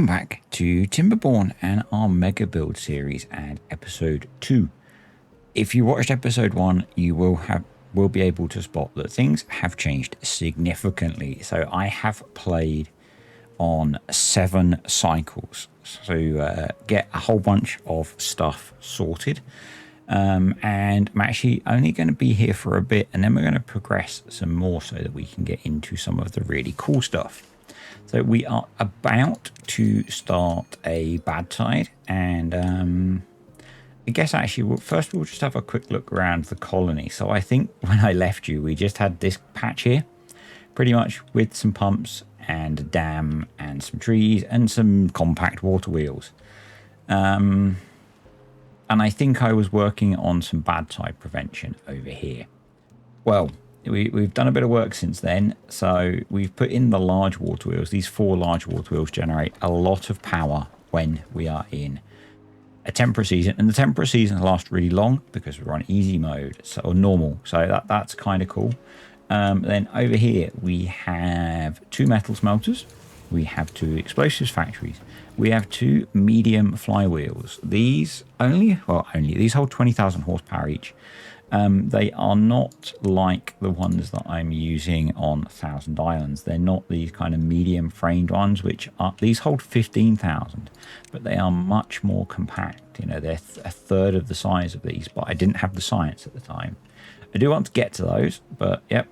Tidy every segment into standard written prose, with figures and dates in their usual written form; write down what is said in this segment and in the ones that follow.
Welcome back to Timberborn and our mega build series and episode 2. If you watched episode 1, you will be able to spot that things have changed significantly. So I have played on 7 cycles, so get a whole bunch of stuff sorted. And I'm actually only going to be here for a bit, and then we're going to progress some more so that we can get into some of the really cool stuff. So we are about to start a bad tide, and I guess actually first we'll just have a quick look around the colony. So I think when I left you, we just had this patch here, pretty much with some pumps and a dam and some trees and some compact water wheels. And I think I was working on some bad tide prevention over here. Well, we've done a bit of work since then. So we've put in the large water wheels. These 4 large water wheels generate a lot of power when we are in a temperate season. And the temperate season lasts really long because we're on easy mode, or normal. So that's kind of cool. Then over here, we have 2 metal smelters. We have 2 explosives factories. We have 2 medium flywheels. These these hold 20,000 horsepower each. They are not like the ones that I'm using on Thousand Islands. They're not these kind of medium framed ones, these hold 15,000, but they are much more compact. You know, they're a third of the size of these, but I didn't have the science at the time. I do want to get to those, but yep.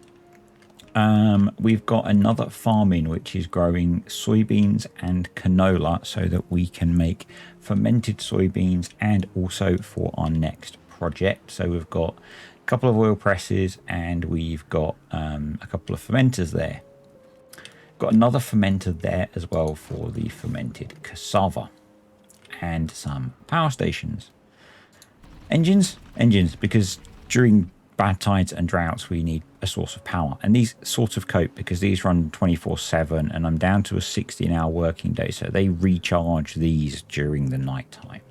We've got another farm which is growing soybeans and canola so that we can make fermented soybeans, and also for our next project. So we've got a couple of oil presses, and we've got a couple of fermenters there. Got another fermenter there as well for the fermented cassava, and some power stations. Engines, because during bad tides and droughts we need a source of power, and these sort of cope because these run 24/7, and I'm down to a 16-hour working day, so they recharge these during the night time.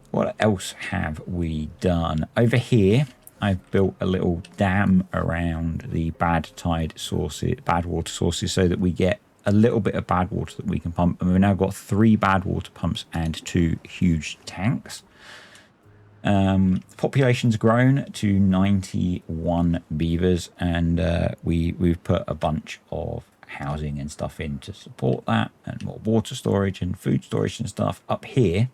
What else have we done over here? I've built a little dam around the bad water sources, so that we get a little bit of bad water that we can pump, and we've now got 3 bad water pumps and 2 huge tanks. Population's grown to 91 beavers, and we've put a bunch of housing and stuff in to support that, and more water storage and food storage and stuff up here.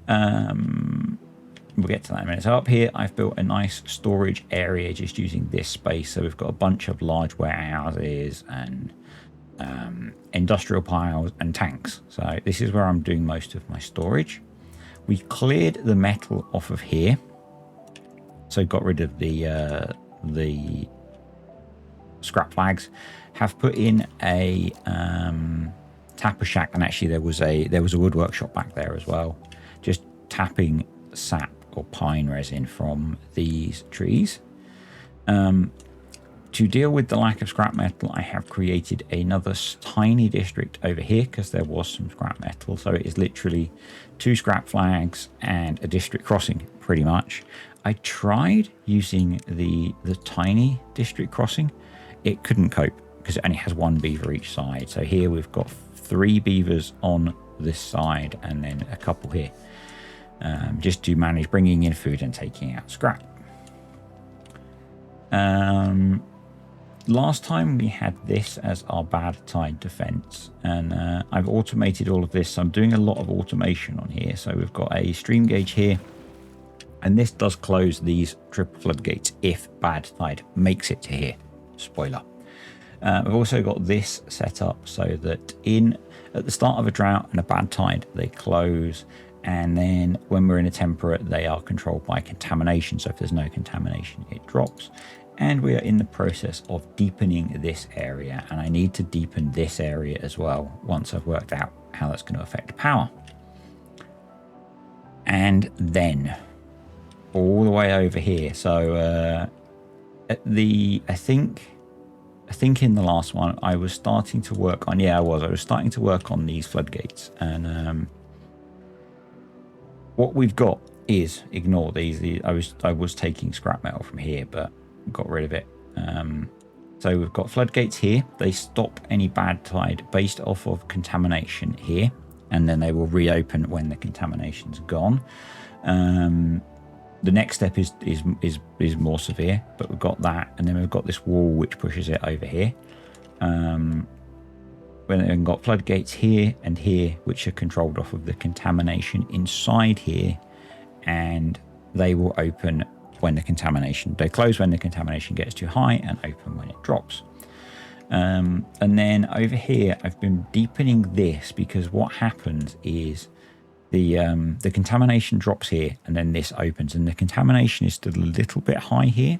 We'll get to that in a minute. So up here I've built a nice storage area just using this space. So we've got a bunch of large warehouses and industrial piles and tanks. So this is where I'm doing most of my storage. We cleared the metal off of here, so got rid of the scrap flags. Have put in a tapper shack, and actually there was a wood workshop back there as well, just tapping sap or pine resin from these trees. To deal with the lack of scrap metal, I have created another tiny district over here because there was some scrap metal. So it is literally 2 scrap flags and a district crossing, pretty much. I tried using the tiny district crossing. It couldn't cope because it only has 1 beaver each side. So here we've got 3 beavers on this side and then a couple here, just to manage bringing in food and taking out scrap. Last time we had this as our bad tide defense, and I've automated all of this. So I'm doing a lot of automation on here. So we've got a stream gauge here, and this does close these triple floodgates if bad tide makes it to here. Spoiler. I've also got this set up so that at the start of a drought and a bad tide, they close, and then when we're in a temperate, they are controlled by contamination. So if there's no contamination, it drops. And we are in the process of deepening this area, and I need to deepen this area as well once I've worked out how that's going to affect power. And then all the way over here. So I think in the last one I was starting to work on, I was starting to work on these floodgates, and what we've got is, ignore these. I was taking scrap metal from here, but got rid of it. So we've got floodgates here. They stop any bad tide based off of contamination here, and then they will reopen when the contamination's gone. The next step is more severe, but we've got that, and then we've got this wall which pushes it over here. We've got floodgates here and here, which are controlled off of the contamination inside here, and they will open when the contamination, they close when the contamination gets too high and open when it drops. And then over here, I've been deepening this because what happens is the contamination drops here and then this opens, and the contamination is still a little bit high here.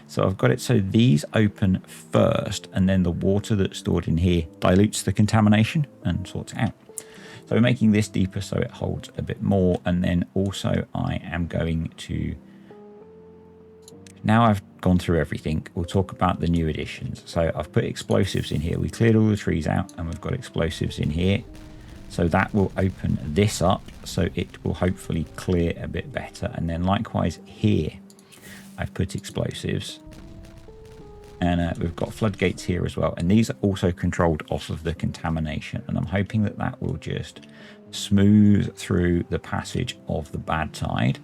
So I've got it so these open first, and then the water that's stored in here dilutes the contamination and sorts it out. So we're making this deeper so it holds a bit more. And then also I am going to, now I've gone through everything, we'll talk about the new additions. So I've put explosives in here. We cleared all the trees out and we've got explosives in here. So that will open this up, so it will hopefully clear a bit better. And then likewise here, I've put explosives. And we've got floodgates here as well. And these are also controlled off of the contamination. And I'm hoping that that will just smooth through the passage of the bad tide.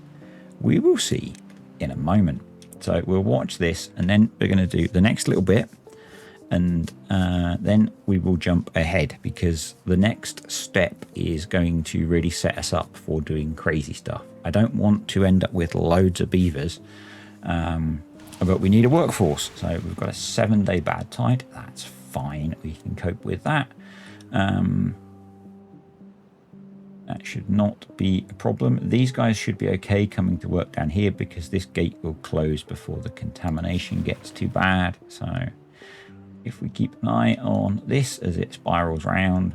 We will see in a moment. So we'll watch this, and then we're going to do the next little bit. And then we will jump ahead, because the next step is going to really set us up for doing crazy stuff. I don't want to end up with loads of beavers, but we need a workforce. So we've got a 7-day bad tide. That's fine. We can cope with that. That should not be a problem. These guys should be okay coming to work down here, because this gate will close before the contamination gets too bad. So if we keep an eye on this as it spirals round,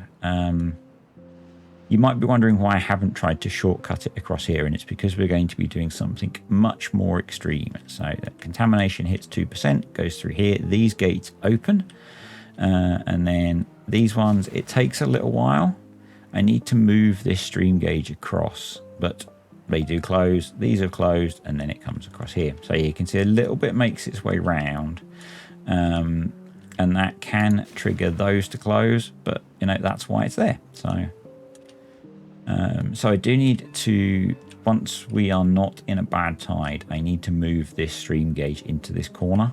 you might be wondering why I haven't tried to shortcut it across here, and it's because we're going to be doing something much more extreme. So that contamination hits 2%, goes through here, these gates open, and then these ones, it takes a little while. I need to move this stream gauge across, but they do close. These are closed, and then it comes across here. So you can see a little bit makes its way round. And that can trigger those to close, but you know, that's why it's there. So so I do need to, once we are not in a bad tide, I need to move this stream gauge into this corner.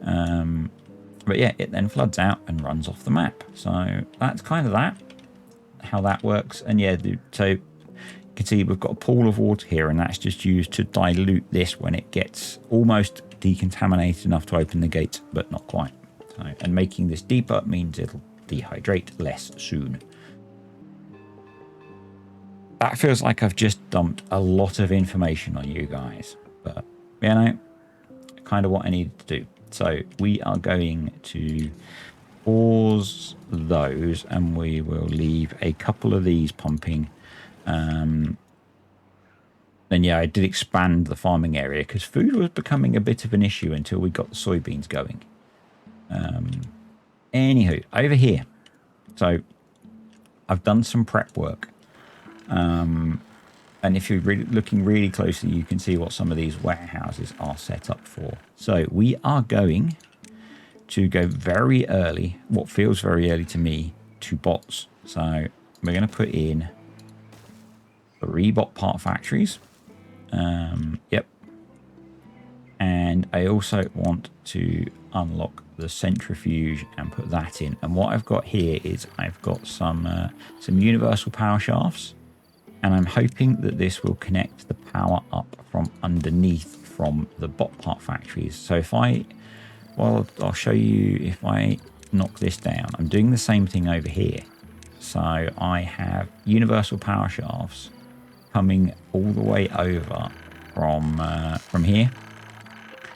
But yeah, it then floods out and runs off the map. So that's kind of that, how that works. And yeah, so you can see we've got a pool of water here, and that's just used to dilute this when it gets almost decontaminated enough to open the gates, but not quite. So, and making this deeper means it'll dehydrate less soon. That feels like I've just dumped a lot of information on you guys, but you know, kind of what I needed to do. So we are going to pause those, and we will leave a couple of these pumping. Then yeah, I did expand the farming area because food was becoming a bit of an issue until we got the soybeans going. Anywho, over here, so I've done some prep work, and if you're looking really closely, you can see what some of these warehouses are set up for. So we are going to go very early, what feels very early to me, to bots. So we're going to put in 3 bot part factories. Yep. And I also want to unlock the centrifuge and put that in. And what I've got here is I've got some universal power shafts, and I'm hoping that this will connect the power up from underneath from the bot part factories. So if well, I'll show you if I knock this down. I'm doing the same thing over here. So I have universal power shafts coming all the way over from here.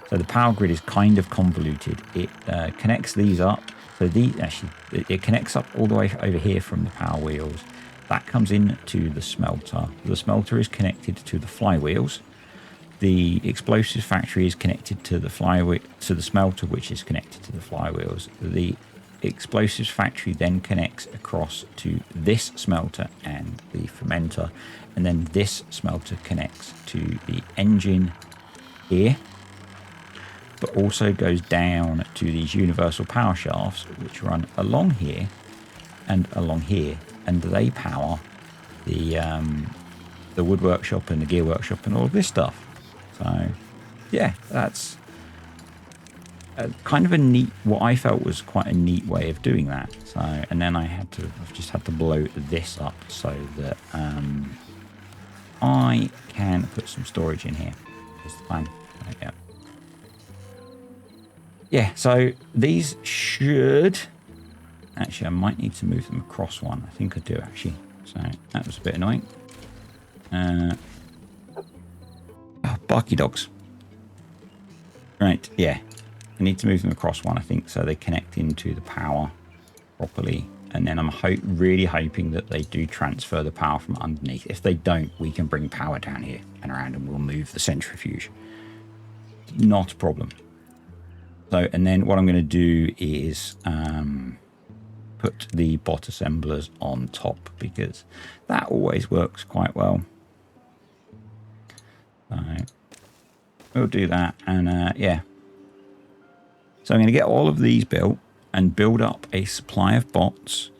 So the power grid is kind of convoluted. It connects these up. So it connects up all the way over here from the power wheels. That comes into the smelter. The smelter is connected to the flywheels. The explosives factory is connected to the smelter, which is connected to the flywheels. The explosives factory then connects across to this smelter and the fermenter, and then this smelter connects to the engine here. but also goes down to these universal power shafts, which run along here and along here, and they power the wood workshop and the gear workshop and all of this stuff. So yeah, that's kind of a neat, what I felt was quite a neat way of doing that. So, and then I've just had to blow this up so that I can put some storage in here. Is the plan. Yeah. Yeah, so these should, actually I might need to move them across one. I think I do actually. So that was a bit annoying. Oh, barky dogs. Right, yeah. I need to move them across one, I think, so they connect into the power properly. And then I'm really hoping that they do transfer the power from underneath. If they don't, we can bring power down here and around, and we'll move the centrifuge. Not a problem. So, and then what I'm going to do is put the bot assemblers on top, because that always works quite well. So we'll do that, and yeah. So I'm going to get all of these built and build up a supply of bots.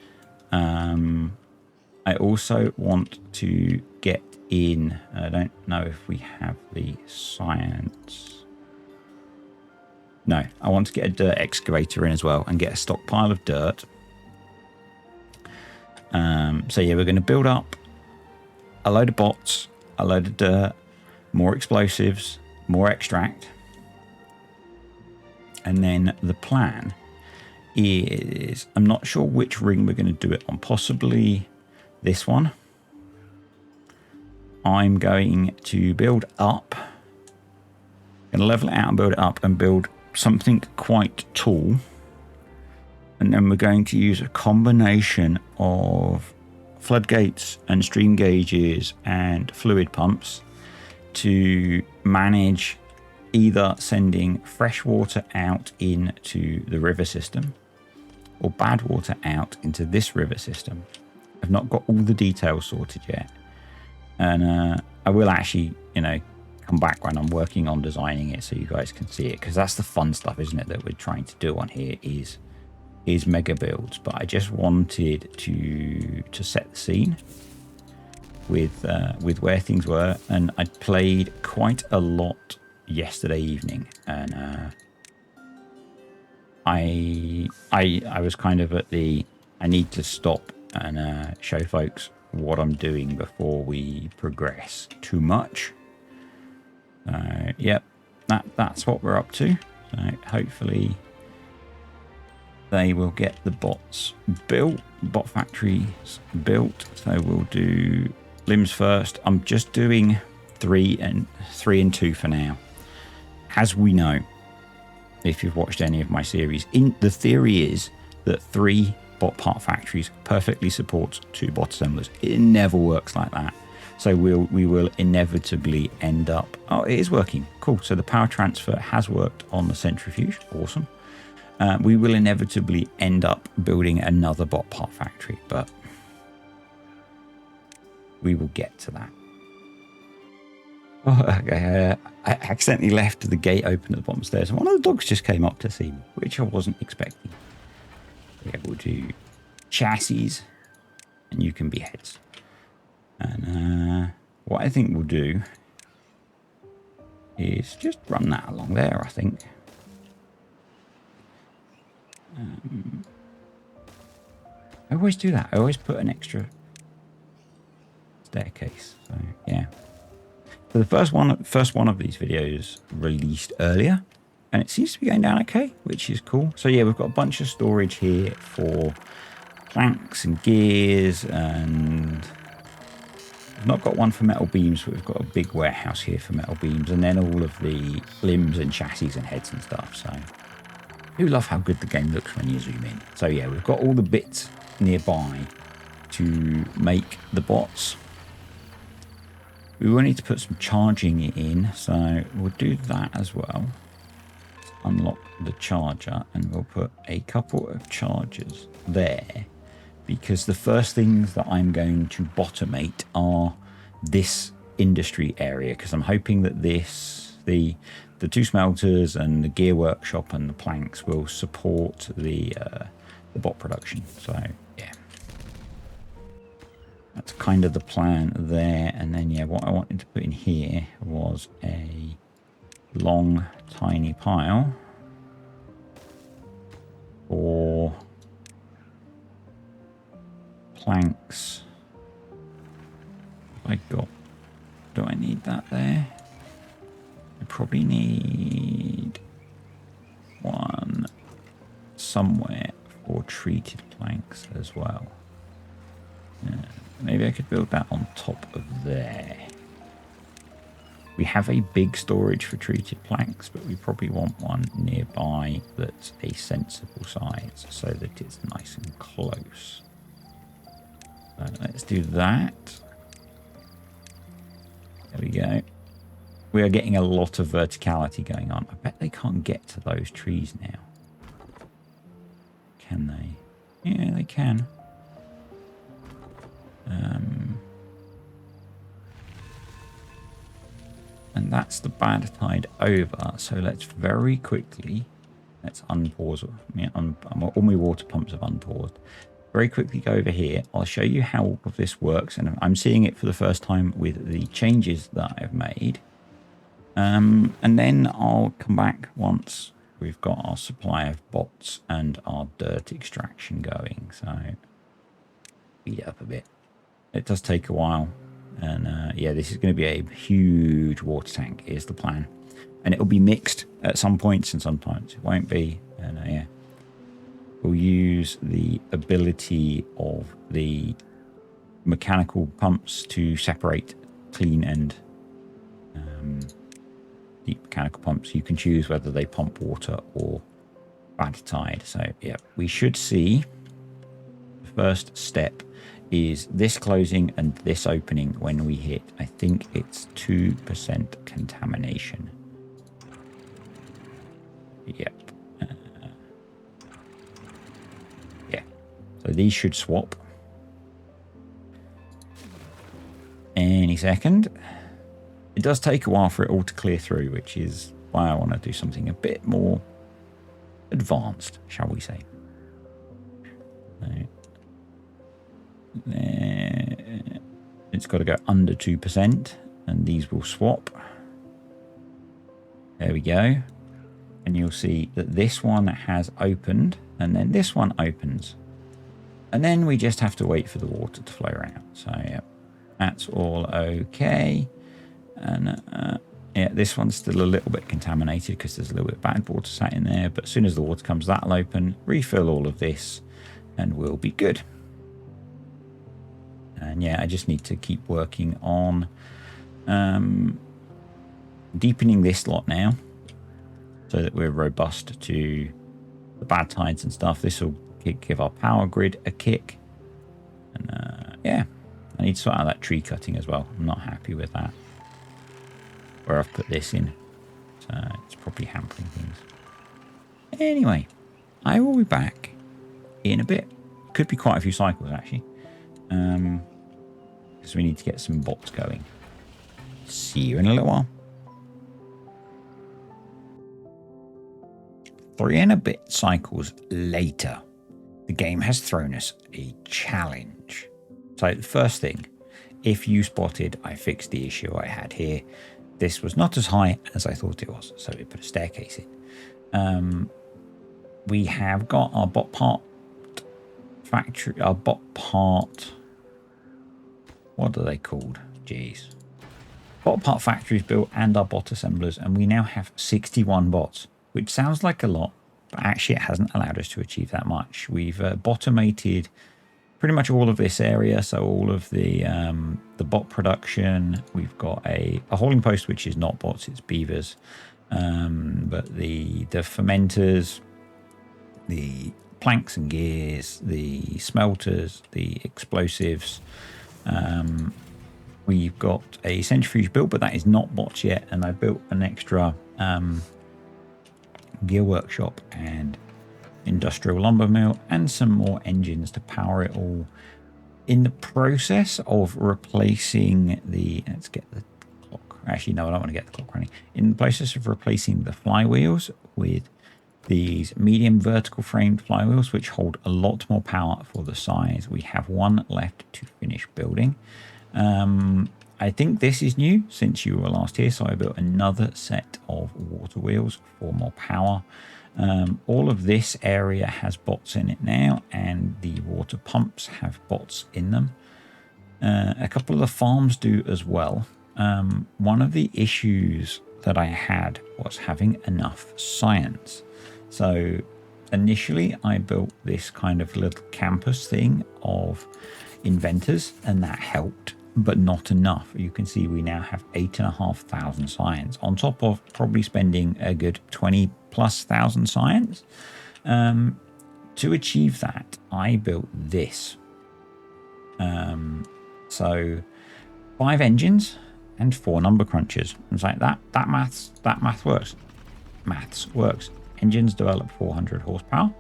I also want to get in, I don't know if we have the science. No, I want to get a dirt excavator in as well and get a stockpile of dirt. So yeah, we're going to build up a load of bots, a load of dirt, more explosives, more extract. And then the plan is, I'm not sure which ring we're going to do it on, possibly this one. I'm going to build up, going to level it out and build it up and build something quite tall. And then we're going to use a combination of floodgates and stream gauges and fluid pumps to manage either sending fresh water out into the river system or bad water out into this river system. I've not got all the details sorted yet. And I will actually, come back when I'm working on designing it so you guys can see it, because that's the fun stuff, isn't it, that we're trying to do on here is mega builds. But I just wanted to set the scene with where things were, and I played quite a lot yesterday evening, and I was kind of at the, I need to stop and show folks what I'm doing before we progress too much. Yep, that's what we're up to. So hopefully they will get the bots built, bot factories built. So we'll do limbs first. I'm just doing 3 and 2 for now. As we know, if you've watched any of my series, the theory is that 3 bot part factories perfectly supports 2 bot assemblers. It never works like that. So we will inevitably end up, oh, it is working. Cool. So the power transfer has worked on the centrifuge. Awesome. We will inevitably end up building another bot part factory, but we will get to that. Oh, okay. I accidentally left the gate open at the bottom stairs, and one of the dogs just came up to see me, which I wasn't expecting. Yeah, we'll do chassis, and you can be heads. And what I think we'll do is just run that along there, I think. I always do that. I always put an extra staircase. So, yeah. So the first one of these videos released earlier, and it seems to be going down okay, which is cool. So yeah, we've got a bunch of storage here for planks and gears, and I've not got one for metal beams, but we've got a big warehouse here for metal beams, and then all of the limbs and chassis and heads and stuff. So I do love how good the game looks when you zoom in. So yeah, we've got all the bits nearby to make the bots. We will need to put some charging in, so we'll do that as well. Unlock the charger, and we'll put a couple of chargers there, because the first things that I'm going to automate are this industry area, because I'm hoping that the the 2 smelters and the gear workshop and the planks will support the bot production. So yeah, that's kind of the plan there. And then yeah, what I wanted to put in here was a long tiny pile for planks. Do I need that there? I probably need one somewhere for treated planks as well. Yeah, maybe I could build that on top of there. We have a big storage for treated planks, but we probably want one nearby that's a sensible size so that it's nice and close. So let's do that. There we go. We are getting a lot of verticality going on. I bet they can't get to those trees now. Can they? Yeah, they can. And that's the bad tide over. So let's very quickly, let's unpause. All my water pumps have unpaused. Very quickly go over here. I'll show you how all of this works. And I'm seeing it for the first time with the changes that I've made. And then I'll come back once we've got our supply of bots and our dirt extraction going. So speed it up a bit. It does take a while. And yeah, this is going to be a huge water tank is the plan. And it'll be mixed at some points and sometimes it won't be. And yeah, we'll use the ability of the mechanical pumps to separate clean and deep mechanical pumps. You can choose whether they pump water or bad tide. So yeah, we should see the first step is this closing and this opening when we hit, I think it's 2% contamination. Yep. Yeah. So these should swap any second. It does take a while for it all to clear through, which is why I want to do something a bit more advanced, shall we say. It's got to go under 2% and these will swap. There we go. And you'll see that this one has opened and then this one opens. And then we just have to wait for the water to flow out. So yeah, that's all okay. And yeah, this one's still a little bit contaminated because there's a little bit of bad water sat in there. But as soon as the water comes, that'll open, refill all of this and we'll be good. And yeah, I just need to keep working on deepening this lot now so that we're robust to the bad tides and stuff. This will give our power grid a kick. And yeah, I need to sort out that tree cutting as well. I'm not happy with that, where I've put this in. So it's probably hampering things. Anyway, I will be back in a bit. Could be quite a few cycles actually. Because we need to get some bots going. See you in a little while. 3 and a bit cycles later, the game has thrown us a challenge. So the first thing, if you spotted, I fixed the issue I had here. This was not as high as I thought it was, so we put a staircase in. We have got our bot part factory, our bot part. What are they called? Jeez. Bot part factories built and our bot assemblers, and we now have 61 bots, which sounds like a lot, but actually it hasn't allowed us to achieve that much. We've botomated pretty much all of this area, so all of the bot production. We've got a hauling post, which is not bots, it's beavers, but the fermenters, the planks and gears, the smelters, the explosives. We've got a centrifuge built, but that is not bots yet. And I built an extra gear workshop and industrial lumber mill and some more engines to power it all. In the process of replacing the, let's get the clock actually, no, I don't want to get the clock running. In the process of replacing the flywheels with these medium vertical framed flywheels, which hold a lot more power for the size. We have one left to finish building. I think this is new since you were last here, so I built another set of water wheels for more power. All of this area has bots in it now, and the water pumps have bots in them. A couple of the farms do as well. One of the issues that I had was having enough science. So initially I built this kind of little campus thing of inventors, and that helped, but not enough. You can see we now have 8,500 science on top of probably spending a good 20,000+ science. To achieve that, I built this. So 5 engines and 4 number crunchers. It's like that math works. Maths works. Engines develop 400 horsepower.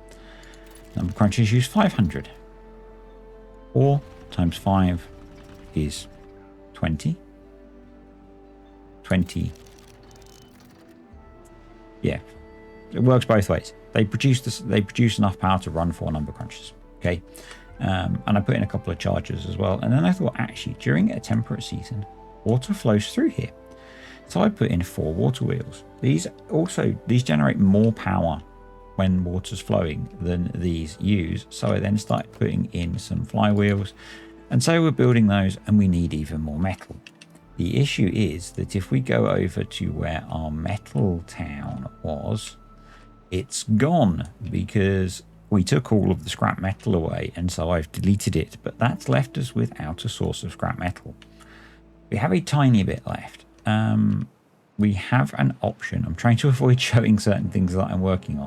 Number crunchers use 500. 4 times 5 is 20. 20. Yeah, it works both ways. They produce enough power to run 4 number crunchers. Okay. And I put in a couple of chargers as well. And then I thought, actually, during a temperate season, water flows through here. So I put in 4 water wheels. These generate more power when water's flowing than these use. So I then started putting in some flywheels. And so we're building those, and we need even more metal. The issue is that if we go over to where our metal town was, it's gone because we took all of the scrap metal away, and so I've deleted it, but that's left us without a source of scrap metal. We have a tiny bit left. We have an option. I'm trying to avoid showing certain things that I'm working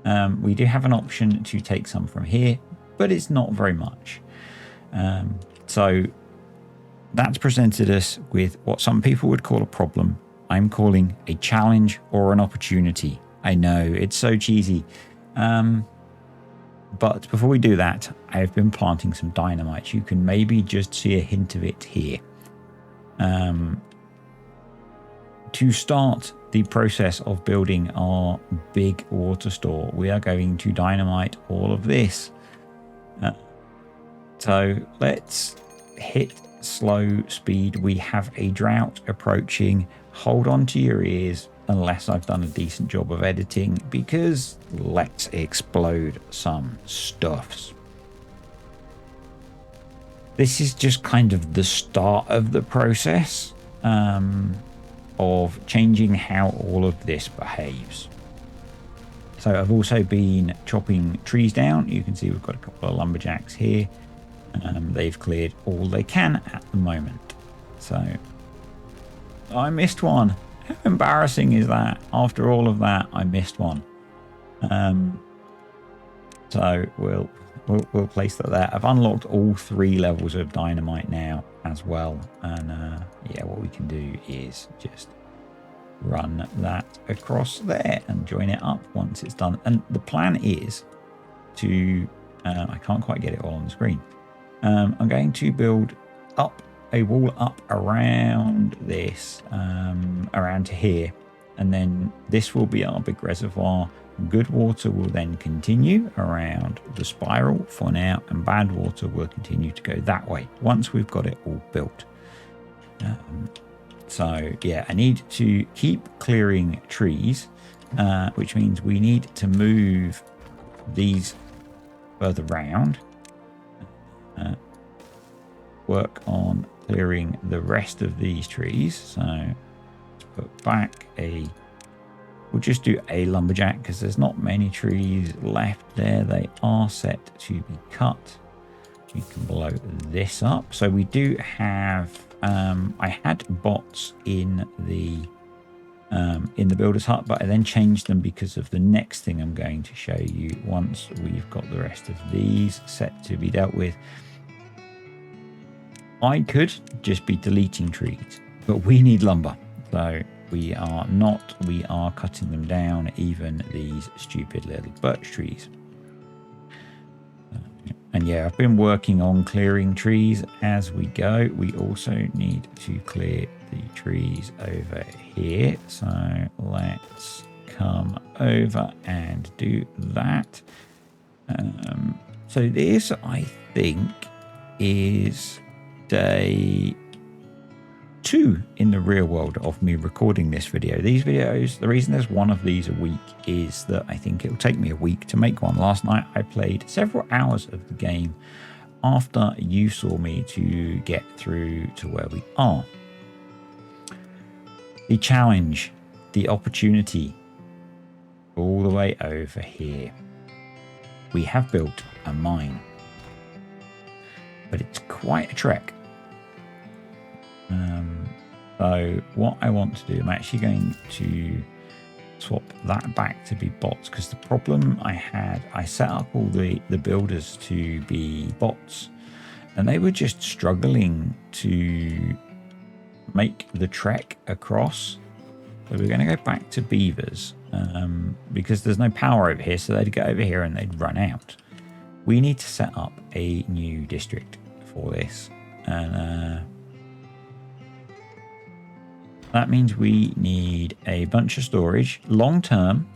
on. We do have an option to take some from here, but it's not very much. So that's presented us with what some people would call a problem. I'm calling a challenge or an opportunity. I know, it's so cheesy. But before we do that, I've been planting some dynamite. You can maybe just see a hint of it here. To start the process of building our big water store, we are going to dynamite all of this. So let's hit slow speed. We have a drought approaching. Hold on to your ears unless I've done a decent job of editing, because let's explode some stuffs. This is just kind of the start of the process of changing how all of this behaves. So I've also been chopping trees down. You can see we've got a couple of lumberjacks here. They've cleared all they can at the moment. So I missed one. How embarrassing is that? After all of that, I missed one. So we'll place that there. I've unlocked all 3 levels of dynamite now as well. And yeah, what we can do is just run that across there and join it up once it's done. And the plan is to, I can't quite get it all on the screen. I'm going to build up a wall up around this, around to here, and then this will be our big reservoir. Good water will then continue around the spiral for now, and bad water will continue to go that way once we've got it all built. So yeah, I need to keep clearing trees, which means we need to move these further round. Work on clearing the rest of these trees. So let's put back we'll just do a lumberjack because there's not many trees left there. They are set to be cut. You can blow this up. So we do have, I had bots in the builder's hut, but I then changed them because of the next thing I'm going to show you once we've got the rest of these set to be dealt with. I could just be deleting trees, but we need lumber. So we are not, we are cutting them down, even these stupid little birch trees. I And yeah, I've been working on clearing trees as we go. We also need to clear the trees over here. So let's come over and do that. So this, I think, is day 2 in the real world of me recording this video. These videos, the reason there's one of these a week is that I think it'll take me a week to make one. Last night I played several hours of the game after you saw me to get through to where we are. The challenge, the opportunity, all the way over here. We have built a mine, but it's quite a trek. So what I want to do, I'm actually going to swap that back to be bots, because the problem I had, I set up all the builders to be bots and they were just struggling to make the trek across. So we're going to go back to beavers because there's no power over here, so they'd go over here and they'd run out. We need to set up a new district for this, and that means we need a bunch of storage. Long term,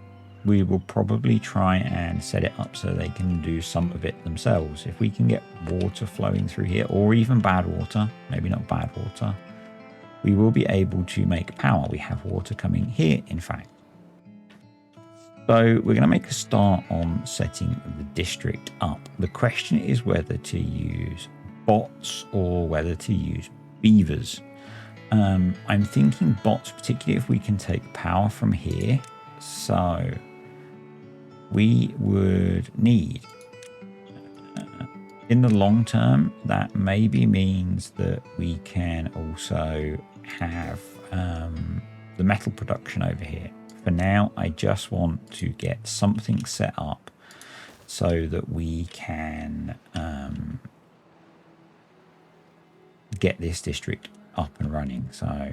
we will probably try and set it up so they can do some of it themselves. If we can get water flowing through here, or even bad water, maybe not bad water, we will be able to make power. We have water coming here, in fact. So we're going to make a start on setting the district up. The question is whether to use bots or whether to use beavers. I'm thinking bots, particularly if we can take power from here. So we would need, in the long term, that maybe means that we can also have the metal production over here. For now, I just want to get something set up so that we can get this district up and running. So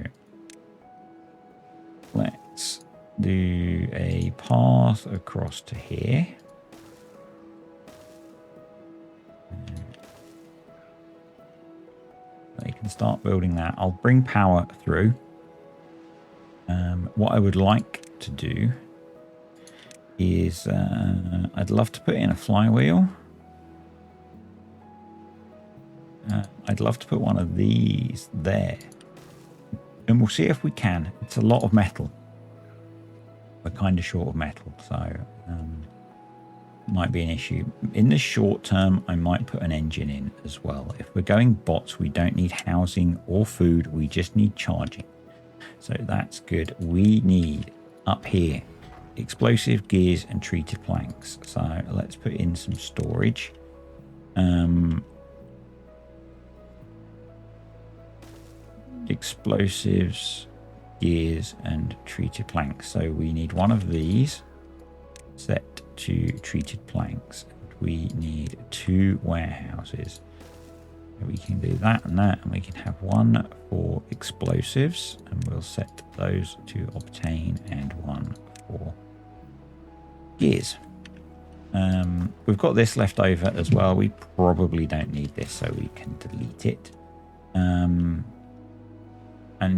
let's do a path across to here. They can start building that. I'll bring power through. What I would like to do is I'd love to put in a flywheel. I'd love to put one of these there, and we'll see if we can. It's a lot of metal. We're kind of short of metal, so might be an issue. In the short term, I might put an engine in as well. If we're going bots, we don't need housing or food. We just need charging. So that's good. We need up here explosive gears and treated planks. So let's put in some storage. Explosives, gears, and treated planks. So we need one of these set to treated planks. We need 2 warehouses. We can do that and that, and we can have one for explosives, and we'll set those to obtain, and one for gears. We've got this left over as well. We probably don't need this, so we can delete it. And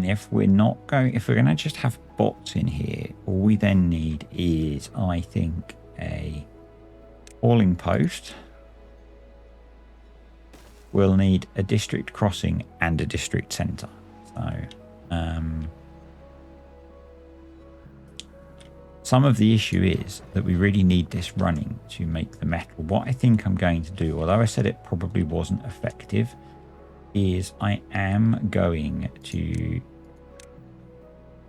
if we're going to just have bots in here, all we then need is, I think, a hauling post. We'll need a district crossing and a district centre. So some of the issue is that we really need this running to make the metal. What I think I'm going to do, although I said it probably wasn't effective, is I am going to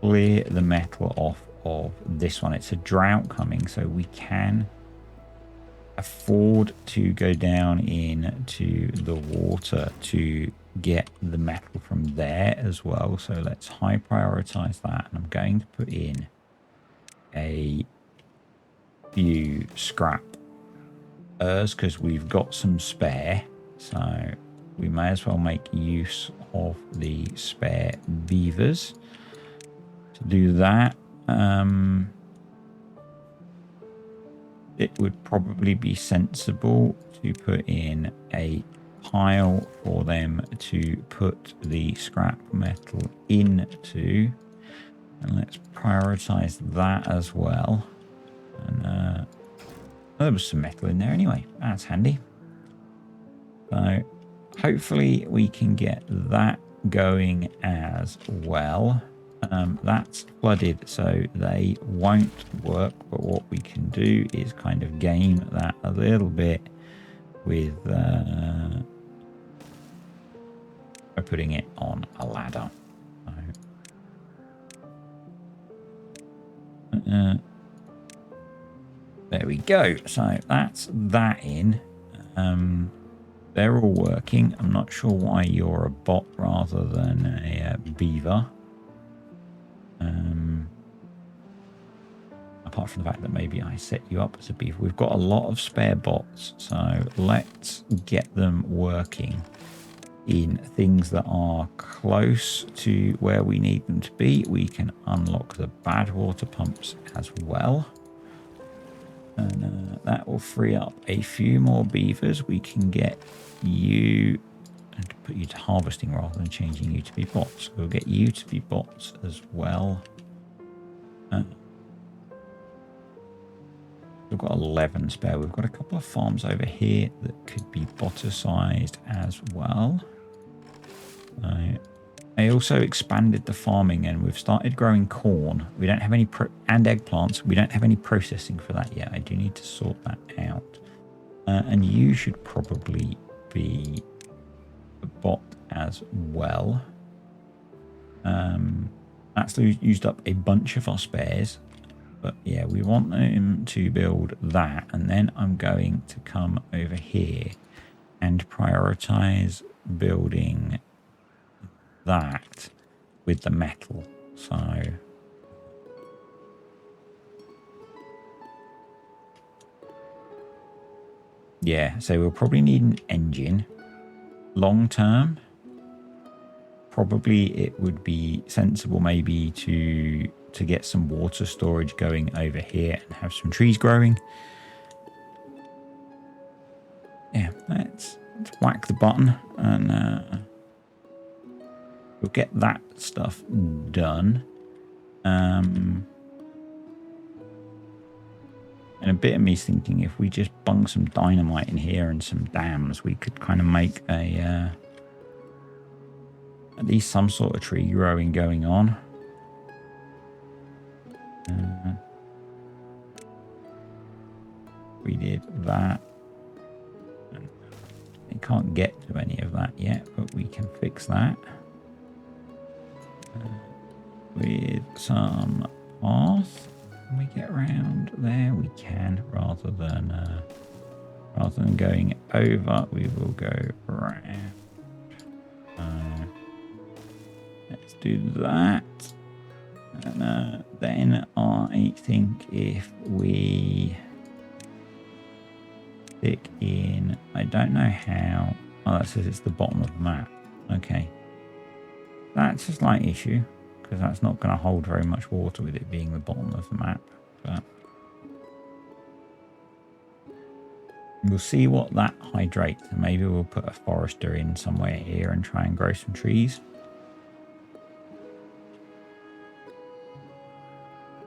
clear the metal off of this one. It's a drought coming, so we can afford to go down into the water to get the metal from there as well. So let's high prioritize that, and I'm going to put in a few scrap because we've got some spare, so we may as well make use of the spare beavers to do that. it would probably be sensible to put in a pile for them to put the scrap metal into. And let's prioritize that as well. And there was some metal in there anyway. That's handy. So hopefully we can get that going as well. That's flooded, so they won't work. But what we can do is kind of game that a little bit with by putting it on a ladder. So, there we go. So that's that in. They're all working. I'm not sure why you're a bot rather than a beaver. Apart from the fact that maybe I set you up as a beaver. We've got a lot of spare bots, so let's get them working in things that are close to where we need them to be. We can unlock the bad water pumps as well. And that will free up a few more beavers. We can get you and put you to harvesting rather than changing you to be bots. We'll get you to be bots as well. We've got 11 spare. We've got a couple of farms over here that could be botter-sized as well. I also expanded the farming and we've started growing corn. We don't have any and eggplants. We don't have any processing for that yet. I do need to sort that out. And you should probably be a bot as well. That's used up a bunch of our spares. But yeah, we want them to build that. And then I'm going to come over here and prioritize building that with the metal. So yeah, so we'll probably need an engine long term. Probably it would be sensible maybe to get some water storage going over here and have some trees growing. Yeah, let's whack the button and we'll get that stuff done. And a bit of me's thinking if we just bung some dynamite in here and some dams, we could kind of make a at least some sort of tree growing going on. We did that. We can't get to any of that yet, but we can fix that. With some path. Can we get around there? We can, rather than going over, we will go around. Let's do that. And then I think if we stick in, I don't know how. Oh, that says it's the bottom of the map. Okay. That's a slight issue, because that's not going to hold very much water with it being the bottom of the map. But we'll see what that hydrates. And maybe we'll put a forester in somewhere here and try and grow some trees.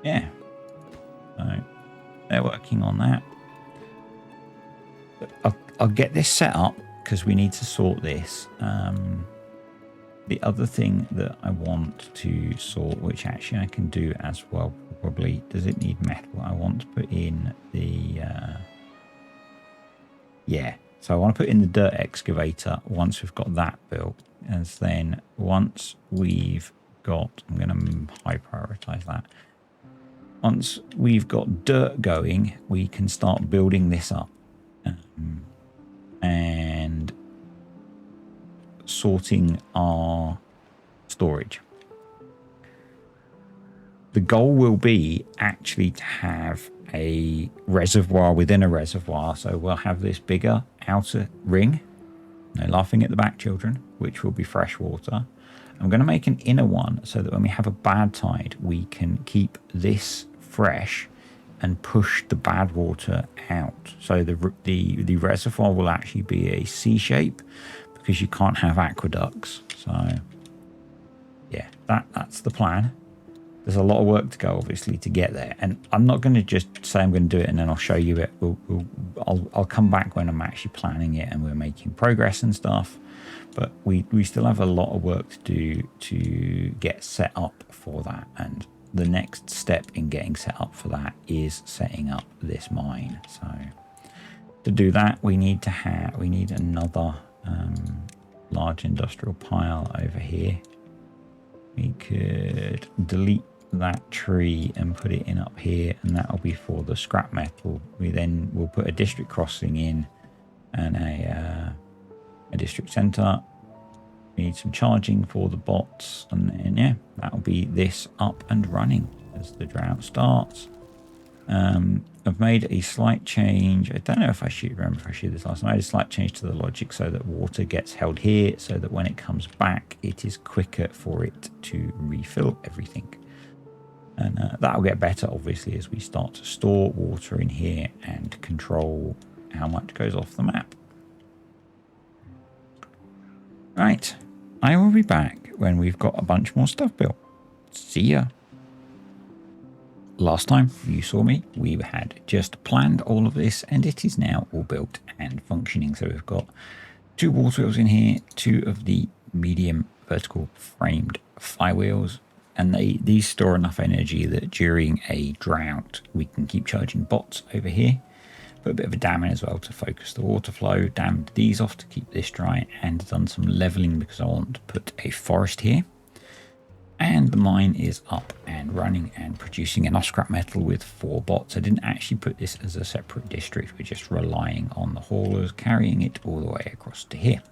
Yeah. So they're working on that. But I'll get this set up because we need to sort this. The other thing that I want to sort, which actually I can do as well, probably, does it need metal? I want to put in the, yeah. So I want to put in the dirt excavator once we've got that built. And then once we've got, I'm going to high prioritize that. Once we've got dirt going, we can start building this up. And sorting our storage. The goal will be actually to have a reservoir within a reservoir. So we'll have this bigger outer ring. No laughing at the back, children, which will be fresh water. I'm going to make an inner one so that when we have a bad tide, we can keep this fresh and push the bad water out. So the reservoir will actually be a C shape because you can't have aqueducts. So yeah, that's the plan. There's a lot of work to go, obviously, to get there. And I'm not going to just say I'm going to do it and then I'll show you it. I'll come back when I'm actually planning it and we're making progress and stuff. But we still have a lot of work to do to get set up for that. And the next step in getting set up for that is setting up this mine. So to do that, we need another large industrial pile over here. We could delete that tree and put it in up here, and that'll be for the scrap metal. We'll put a district crossing in and a district center. We need some charging for the bots, and then yeah, that'll be this up and running as the drought starts. I've made a slight change. I don't know if I should remember if I shared this last time. I made a slight change to the logic so that water gets held here, so that when it comes back, it is quicker for it to refill everything. And that'll get better, obviously, as we start to store water in here and control how much goes off the map. Right, I will be back when we've got a bunch more stuff built. See ya. Last time you saw me, we had just planned all of this, and it is now all built and functioning. So we've got 2 water wheels in here, 2 of the medium vertical framed flywheels, and these store enough energy that during a drought we can keep charging bots over here. Put a bit of a dam in as well to focus the water flow, dammed these off to keep this dry, and done some leveling because I want to put a forest here. And the mine is up and running and producing enough scrap metal with 4 bots. I didn't actually put this as a separate district. We're just relying on the haulers carrying it all the way across to here.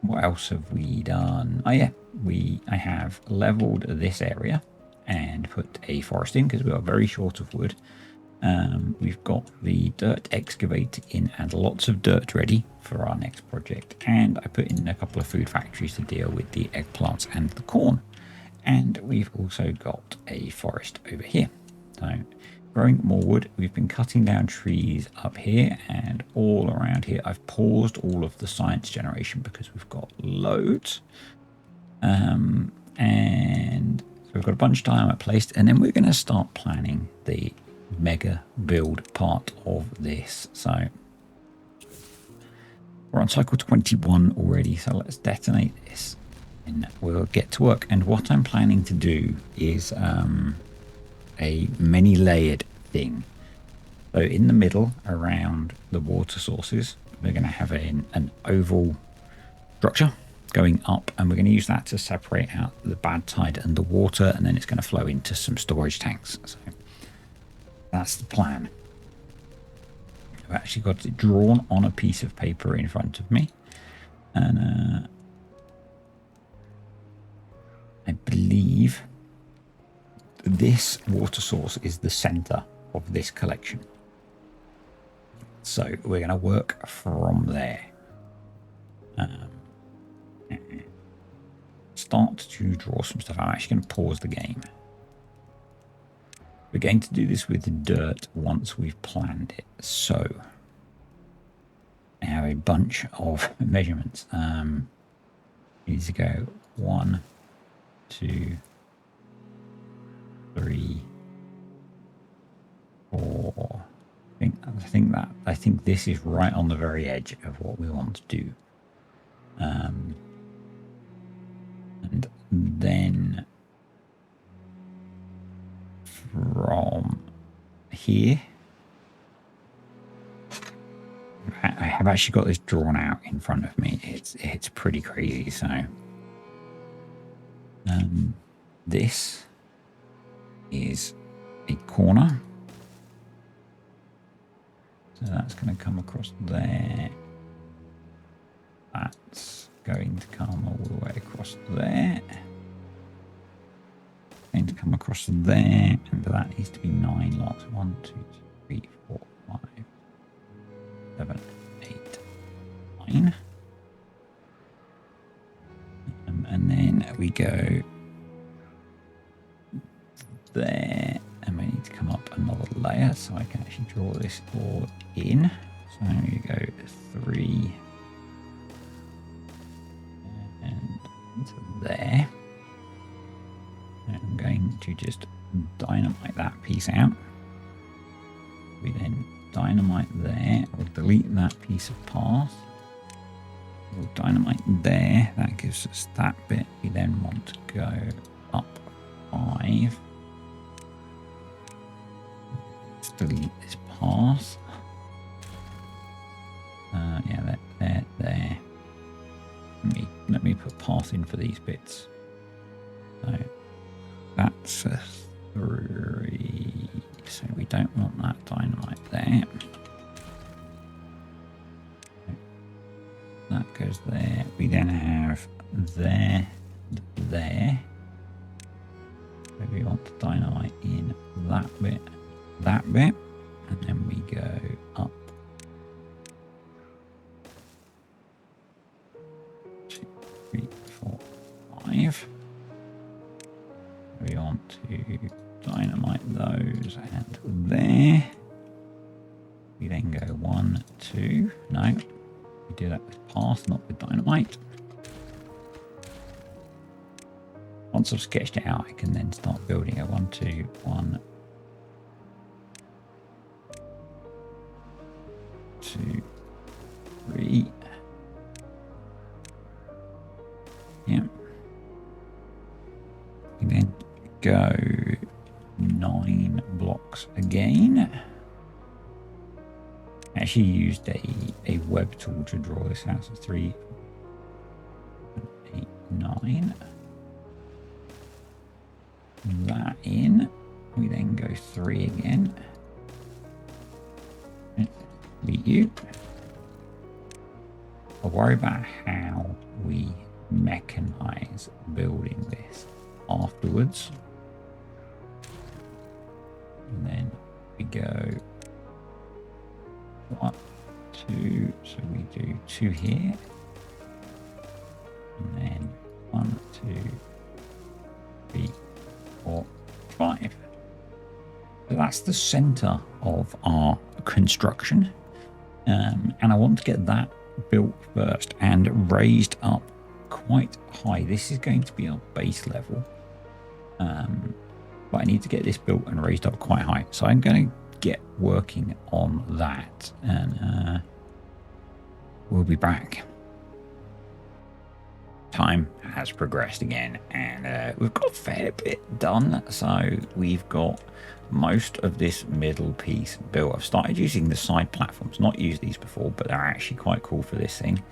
What else have we done? Oh yeah, I have leveled this area and put a forest in because we are very short of wood. We've got the dirt excavator in and lots of dirt ready for our next project. And I put in a couple of food factories to deal with the eggplants and the corn. And we've also got a forest over here. So growing more wood. We've been cutting down trees up here and all around here. I've paused all of the science generation because we've got loads. And so we've got a bunch of dynamite placed, and then we're going to start planning the mega build part of this. So we're on cycle 21 already, so let's detonate this and we'll get to work. And what I'm planning to do is a many layered thing. So in the middle around the water sources, we're going to have an oval structure going up, and we're going to use that to separate out the bad tide and the water, and then it's going to flow into some storage tanks. So that's the plan. I've actually got it drawn on a piece of paper in front of me, and I believe this water source is the center of this collection. So we're going to work from there. Start to draw some stuff. I'm actually going to pause the game. We're going to do this with dirt once we've planned it. So I have a bunch of measurements. Need to go 1, 2, 3, 4. I think this is right on the very edge of what we want to do. And then from here, I have actually got this drawn out in front of me. It's pretty crazy. So this is a corner, so that's going to come across there. That's going to come all the way across there. Going to come across there, and that needs to be 9 lots. 1, 2, 3, 4, 5, 7, 8, 9. And then we go there. actually draw this all in. So you go 3 and into there. And I'm going to just dynamite that piece out. We then dynamite there. We'll delete that piece of path. We'll dynamite there. That gives us that bit. We then want to go up 5. Let's delete this path. Yeah, there. Let me put path in for these bits. So that's a 3. So we don't want that dynamite there. That goes there. We then have there. So we want to dynamite in that bit, and then we go up 2, 3, 4, 5. We want to dynamite those and there. We then go 1, 2. No, we do that with path, not with dynamite. Once I've sketched it out, I can then start building a 1, 2, 1, 2, 3. Yeah. And then go 9 blocks again. I actually used a web tool to draw this out. So 3, 8, 9. That in. We then go 3 again. Beat you. I'll worry about how we mechanize building this afterwards. And then we go 1, 2. So we do 2 here. And then 1, 2, 3, 4, 5. So that's the center of our construction. And I want to get that built first and raised up quite high. This is going to be our base level. But I need to get this built and raised up quite high. So I'm going to get working on that. And we'll be back. Time has progressed again, and we've got a fair bit done. So we've got most of this middle piece built. I've started using the side platforms, not used these before, but they're actually quite cool for this thing.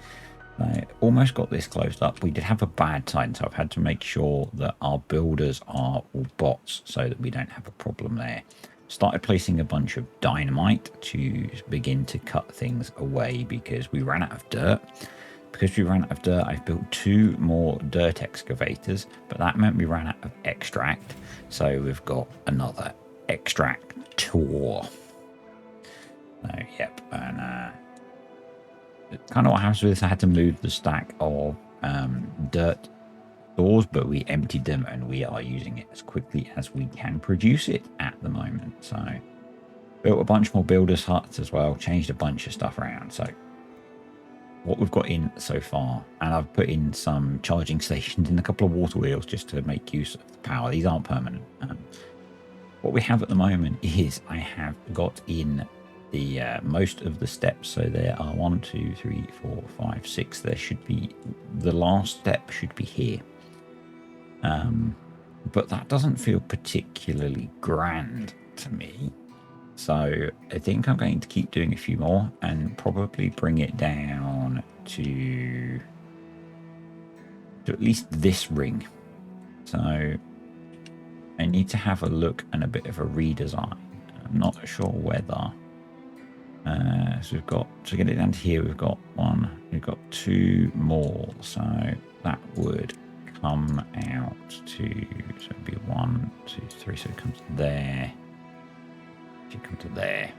I almost got this closed up. We did have a bad side, so I've had to make sure that our builders are all bots so that we don't have a problem there. Started placing a bunch of dynamite to begin to cut things away because we ran out of dirt. Because we ran out of dirt, I've built 2 more dirt excavators, but that meant we ran out of extract. So we've got another extractor. So, yep. And kind of what happens with this, I had to move the stack of dirt doors, but we emptied them and we are using it as quickly as we can produce it at the moment. So built a bunch more builders huts as well, changed a bunch of stuff around. So what we've got in so far, and I've put in some charging stations and a couple of water wheels just to make use of the power. These aren't permanent. What we have at the moment is I have got in the most of the steps. So there are 1, 2, 3, 4, 5, 6. There should be, the last step should be here. But that doesn't feel particularly grand to me. So I think I'm going to keep doing a few more and probably bring it down to at least this ring. So I need to have a look and a bit of a redesign. I'm not sure whether. So we've got, to get it down to here, we've got 2 more. So that would come out to, so it'd be 1, 2, 3. So it comes there. You come to there,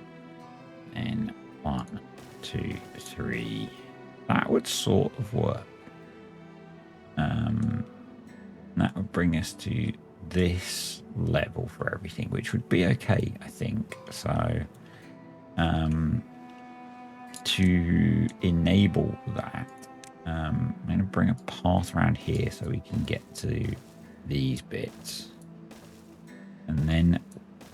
and 1, 2, 3. That would sort of work. That would bring us to this level for everything, which would be okay, I think. So to enable that, I'm going to bring a path around here so we can get to these bits. And then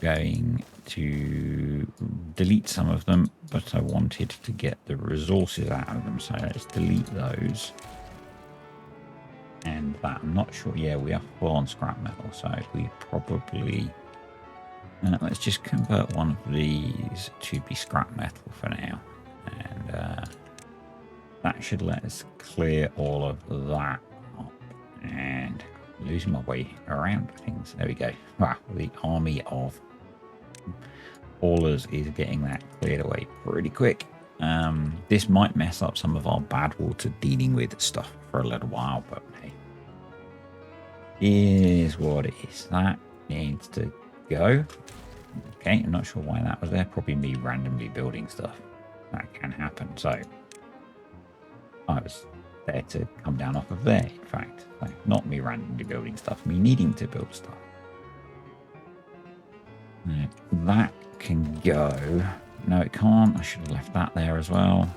going to delete some of them, but I wanted to get the resources out of them. So let's delete those. And that, I'm not sure. Yeah, we are full on scrap metal. So we probably... let's just convert one of these to be scrap metal for now. And that should let us clear all of that up. And losing my way around things. There we go. Wow, the army of haulers is getting that cleared away pretty quick. This might mess up some of our bad water dealing with stuff for a little while, but hey, is what it is. That needs to go. Okay, I'm not sure why that was there. Probably me randomly building stuff. That can happen. So I was there to come down off of there, in fact. Like, not me randomly building stuff, me needing to build stuff. That can go. No, it can't. I should have left that there as well.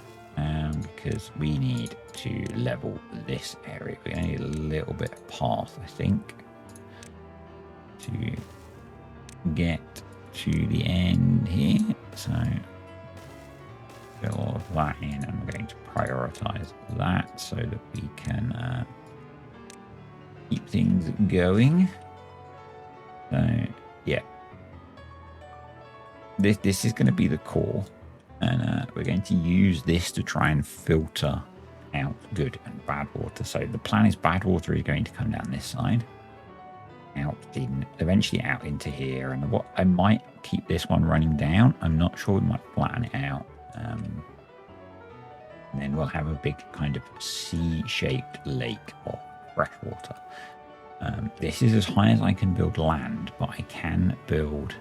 Because we need to level this area. We need a little bit of path, I think, to get to the end here. So fill all of that in. I'm going to prioritize that so that we can keep things going. So yeah, this is going to be the core, and we're going to use this to try and filter out good and bad water. So the plan is bad water is going to come down this side, eventually out into here, and what I might keep this one running down. I'm not sure. We might flatten it out, and then we'll have a big kind of C-shaped lake of fresh water. This is as high as I can build land, but I can build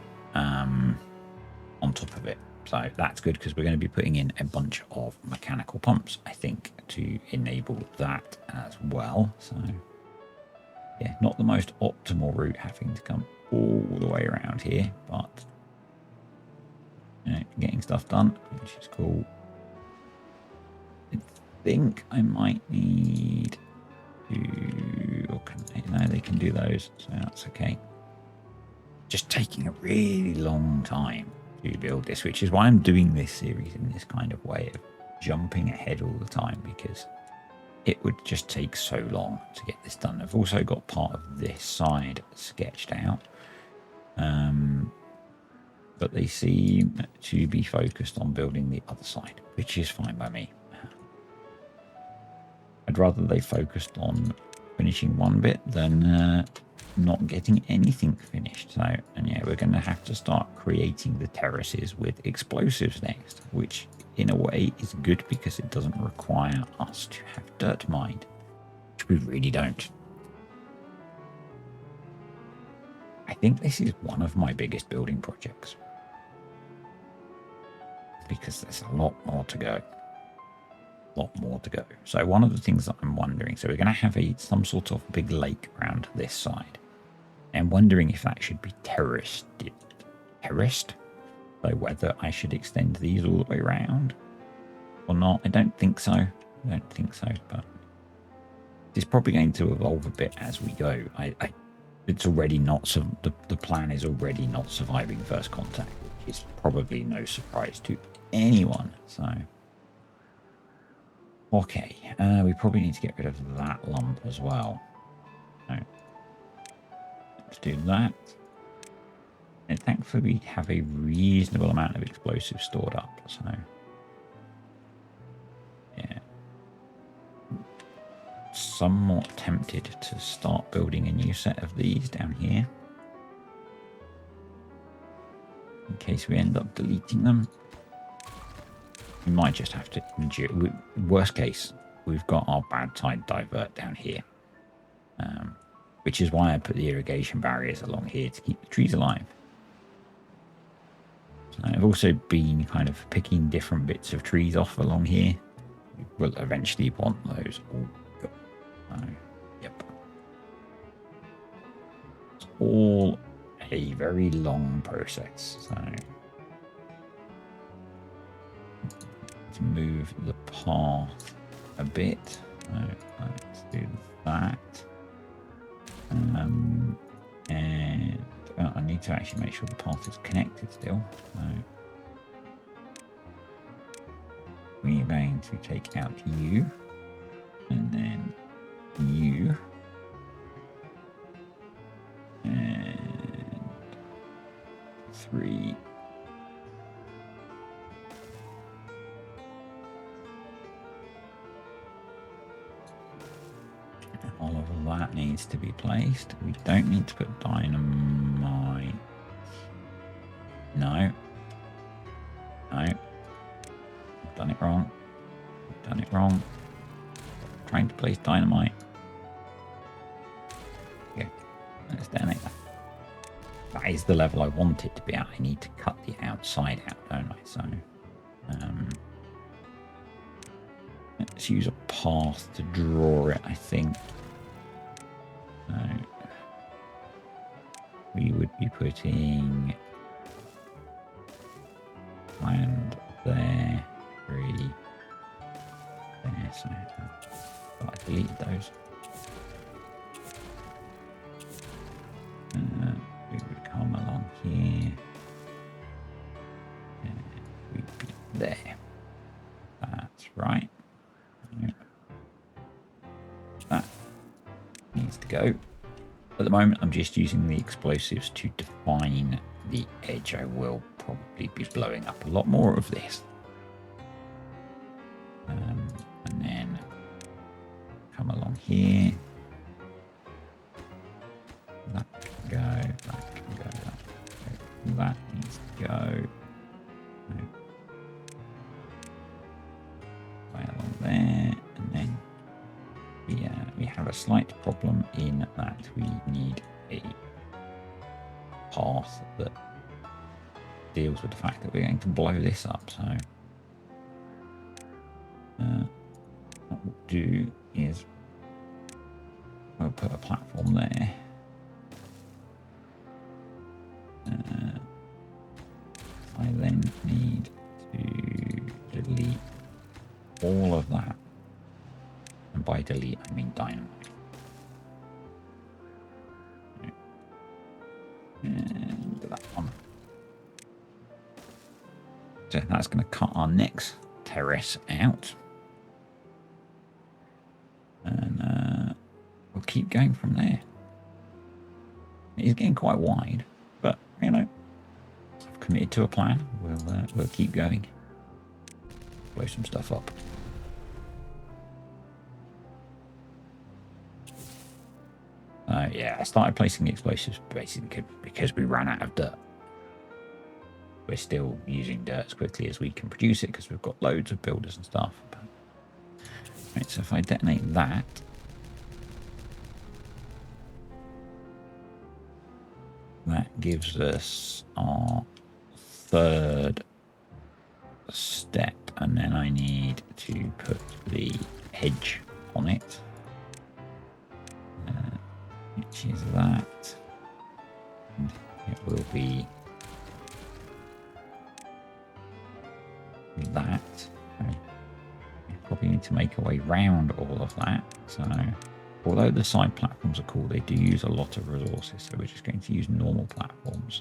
on top of it. So that's good because we're going to be putting in a bunch of mechanical pumps, I think, to enable that as well. So yeah, not the most optimal route having to come all the way around here, but you know, getting stuff done, which is cool. I think I might need to, or can they, no, they can do those, so that's okay. Just taking a really long time to build this, which is why I'm doing this series in this kind of way of jumping ahead all the time, because it would just take so long to get this done. I've also got part of this side sketched out, but they seem to be focused on building the other side, which is fine by me. I'd rather they focused on finishing one bit than not getting anything finished. So, and yeah, we're going to have to start creating the terraces with explosives next, which in a way is good because it doesn't require us to have dirt mined, which we really don't. I think this is one of my biggest building projects because there's a lot more to go. So one of the things that I'm wondering, so we're going to have some sort of big lake around this side. I'm wondering if that should be terraced. So whether I should extend these all the way around or not. I don't think so. But it's probably going to evolve a bit as we go. It's already not, the plan is already not surviving first contact, which is probably no surprise to anyone. So okay, we probably need to get rid of that lump as well. So let's do that. And thankfully we have a reasonable amount of explosives stored up. So yeah, somewhat tempted to start building a new set of these down here in case we end up deleting them. We might just have to endure. Worst case, we've got our bad tide divert down here, which is why I put the irrigation barriers along here to keep the trees alive. So I've also been kind of picking different bits of trees off along here. We'll eventually want those all gone. Yep. It's all a very long process. So to move the path a bit. So let's do that. And I need to actually make sure the path is connected still. So we're going to take out you, and then you, and 3. All of that needs to be placed. We don't need to put dynamite. No. No. I've done it wrong. I've done it wrong. I'm trying to place dynamite. Okay. Let's detonate that. That is the level I want it to be at. I need to cut the outside out, don't I? So, let's use a path to draw it, I think. So, we would be putting land there, 3 there, so I deleted those. We would come along here, and we'd be there. That's right. That needs to go. At the moment, I'm just using the explosives to define the edge. I will probably be blowing up a lot more of this. And then come along here. That can go, that can go, that can go. That needs to go. Right along there, and then we have a slight problem in that we need a path that deals with the fact that we're going to blow this up. So what we'll do is we'll put a platform there. I then need to delete all of that. And by delete, I mean dynamite. And that one. So that's going to cut our next terrace out. And we'll keep going from there. It's getting quite wide, but, you know, I've committed to a plan. We'll keep going. Blow some stuff up. Yeah, I started placing the explosives basically because we ran out of dirt. We're still using dirt as quickly as we can produce it because we've got loads of builders and stuff. But, right, so if I detonate that, that gives us our 3rd step, and then I need to put the edge on it. Which is that, and it will be that. We probably need to make a way round all of that. So although the side platforms are cool, they do use a lot of resources, so we're just going to use normal platforms.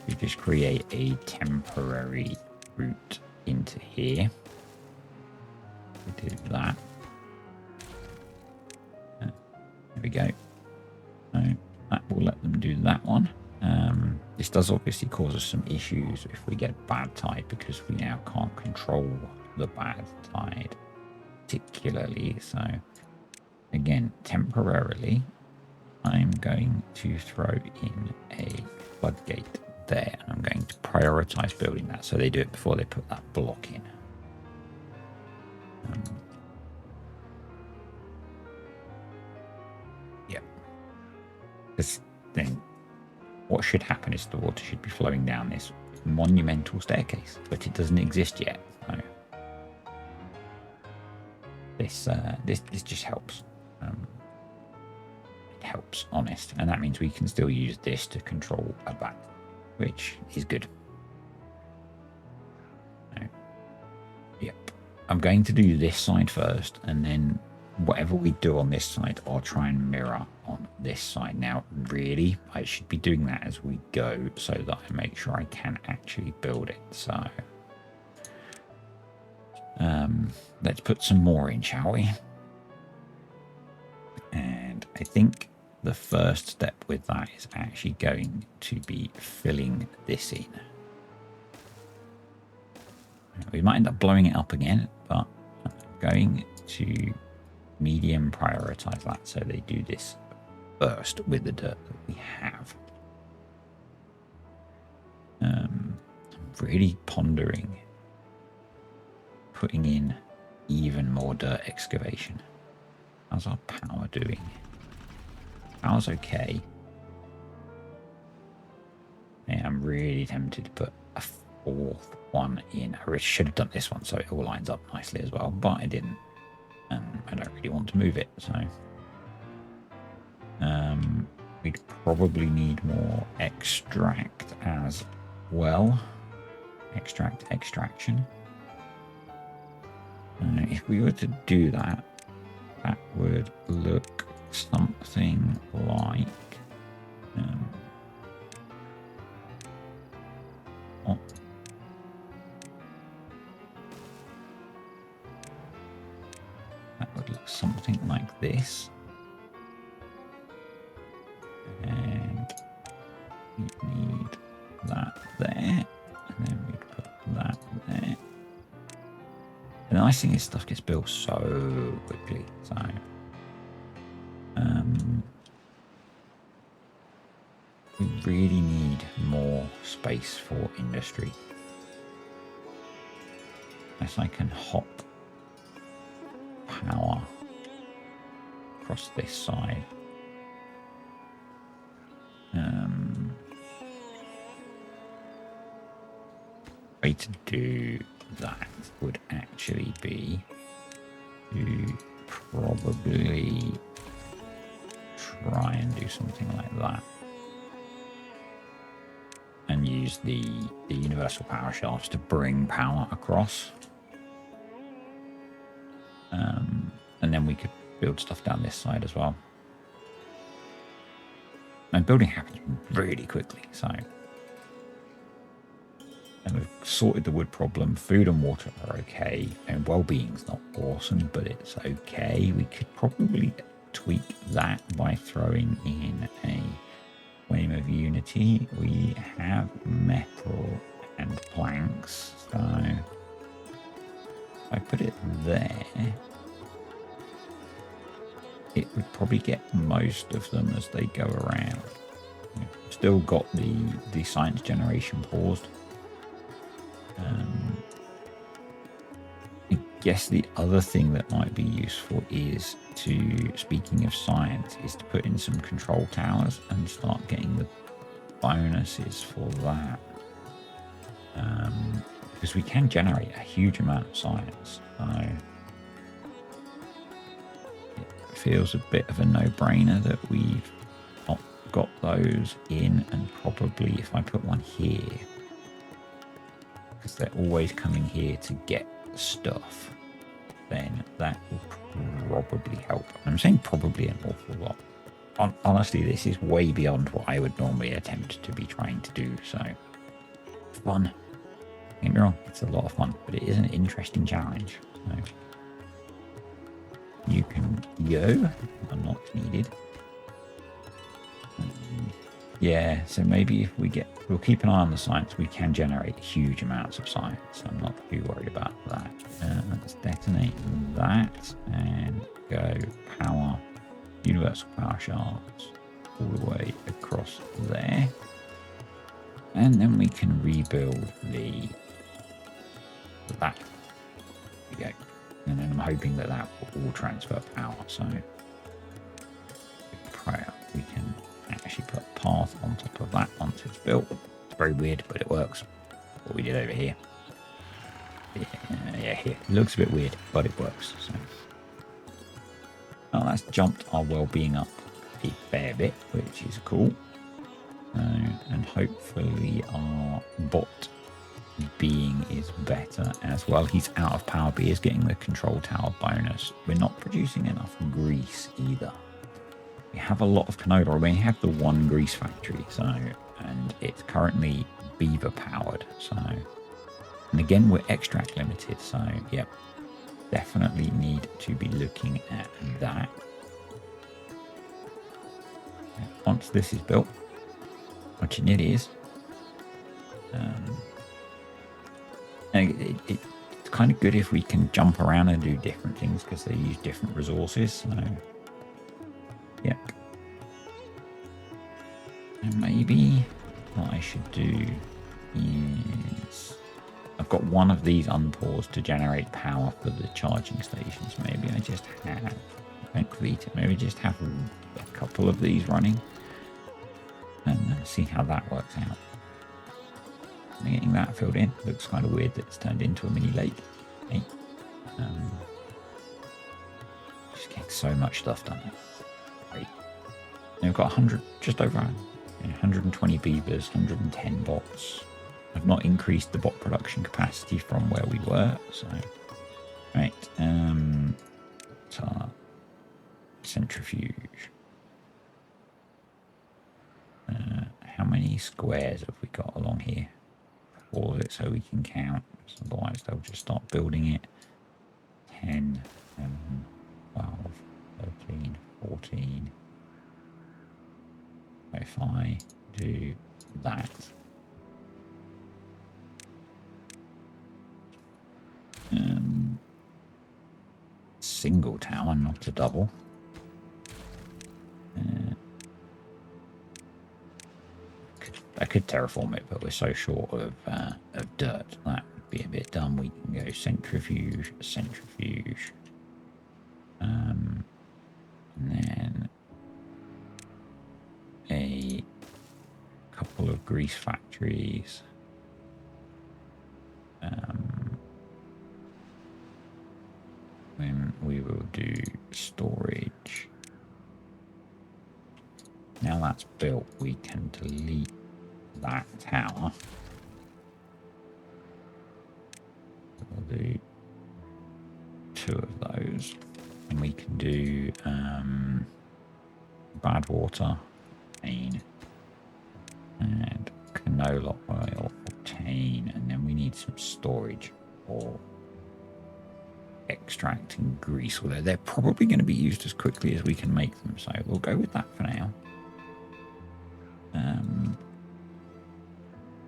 We just create a temporary route into here. We did that. There we go. So that will let them do that one. This does obviously cause us some issues if we get bad tide, because we now can't control the bad tide particularly. So again, temporarily, I'm going to throw in a floodgate there, and I'm going to prioritize building that so they do it before they put that block in. Because then what should happen is the water should be flowing down this monumental staircase, but it doesn't exist yet. So this just helps. It helps, honest, and that means we can still use this to control a bat, which is good. So, yeah. I'm going to do this side first, and then whatever we do on this side, I'll try and mirror on this side. Now, really, I should be doing that as we go so that I make sure I can actually build it. So let's put some more in, shall we? And I think the first step with that is actually going to be filling this in. We might end up blowing it up again, but I'm going to medium prioritize that so they do this first with the dirt that we have. I'm really pondering putting in even more dirt excavation. How's our power doing? Power's okay. Yeah, I'm really tempted to put a fourth one in. I should have done this one so it all lines up nicely as well, but I didn't. I don't really want to move it, so we'd probably need more extract as well. Extraction. If we were to do that, that would look something like that would look something like this, and we'd need that there, and then we'd put that there. The nice thing is stuff gets built so quickly, so we really need more space for industry. Unless I can hop power across this side. Way to do that would actually be to probably try and do something like that and use the universal power shafts to bring power across, and then we could build stuff down this side as well. And building happens really quickly, so. And we've sorted the wood problem. Food and water are okay, and well-being's not awesome, but it's okay. We could probably tweak that by throwing in a flame of unity. We have metal and planks, so if I put it there, it would probably get most of them as they go around. We've still got the science generation paused. I guess the other thing that might be useful is to, speaking of science, is to put in some control towers and start getting the bonuses for that. Because we can generate a huge amount of science, so it feels a bit of a no-brainer that we've not got those in, and probably if I put one here, because they're always coming here to get stuff, then that will probably help. I'm saying probably an awful lot. Honestly, this is way beyond what I would normally attempt to be trying to do, so fun. Don't get me wrong, it's a lot of fun, but it is an interesting challenge. So you can go, are not needed. Yeah, so maybe if we'll keep an eye on the science. We can generate huge amounts of science, so I'm not too worried about that. Let's detonate that and go power, universal power shafts all the way across there. And then we can rebuild that. There we go. And then I'm hoping that will all transfer power, so we can actually put a path on top of that once it's built. It's very weird, but it works. What we did over here. Yeah, here. It looks a bit weird, but it works. So. Oh, that's jumped our well-being up a fair bit, which is cool. And hopefully our bot being is better as well. He's out of power, but he is getting the control tower bonus. We're not producing enough grease either. We have a lot of canola. We have the one grease factory, so, and it's currently beaver powered. So, and again, we're extract limited. So, yep, definitely need to be looking at that. Once this is built, which it is, it's kind of good if we can jump around and do different things because they use different resources. So, yep. And maybe what I should do is I've got one of these unpaused to generate power for the charging stations. Maybe I just have, don't complete it, maybe just have a couple of these running and see how that works out. Getting that filled in looks kind of weird that it's turned into a mini lake. Okay. Just getting so much stuff done. Great. Now we've got 100, just over 120 beavers, 110 bots. I've not increased the bot production capacity from where we were, so right. Centrifuge. How many squares have we got along here? All of it so we can count. Otherwise, they'll just start building it. 10, 11, 12, 13, 14. If I do that, single tower, not a double. I could terraform it, but we're so short of dirt that would be a bit dumb. We can go centrifuge, centrifuge, and then a couple of grease factories. Then we will do storage. Now that's built, we can delete that tower. We'll do 2 of those, and we can do bad water, pain, and canola oil, obtain, and then we need some storage for extracting grease, although they're probably going to be used as quickly as we can make them, so we'll go with that for now.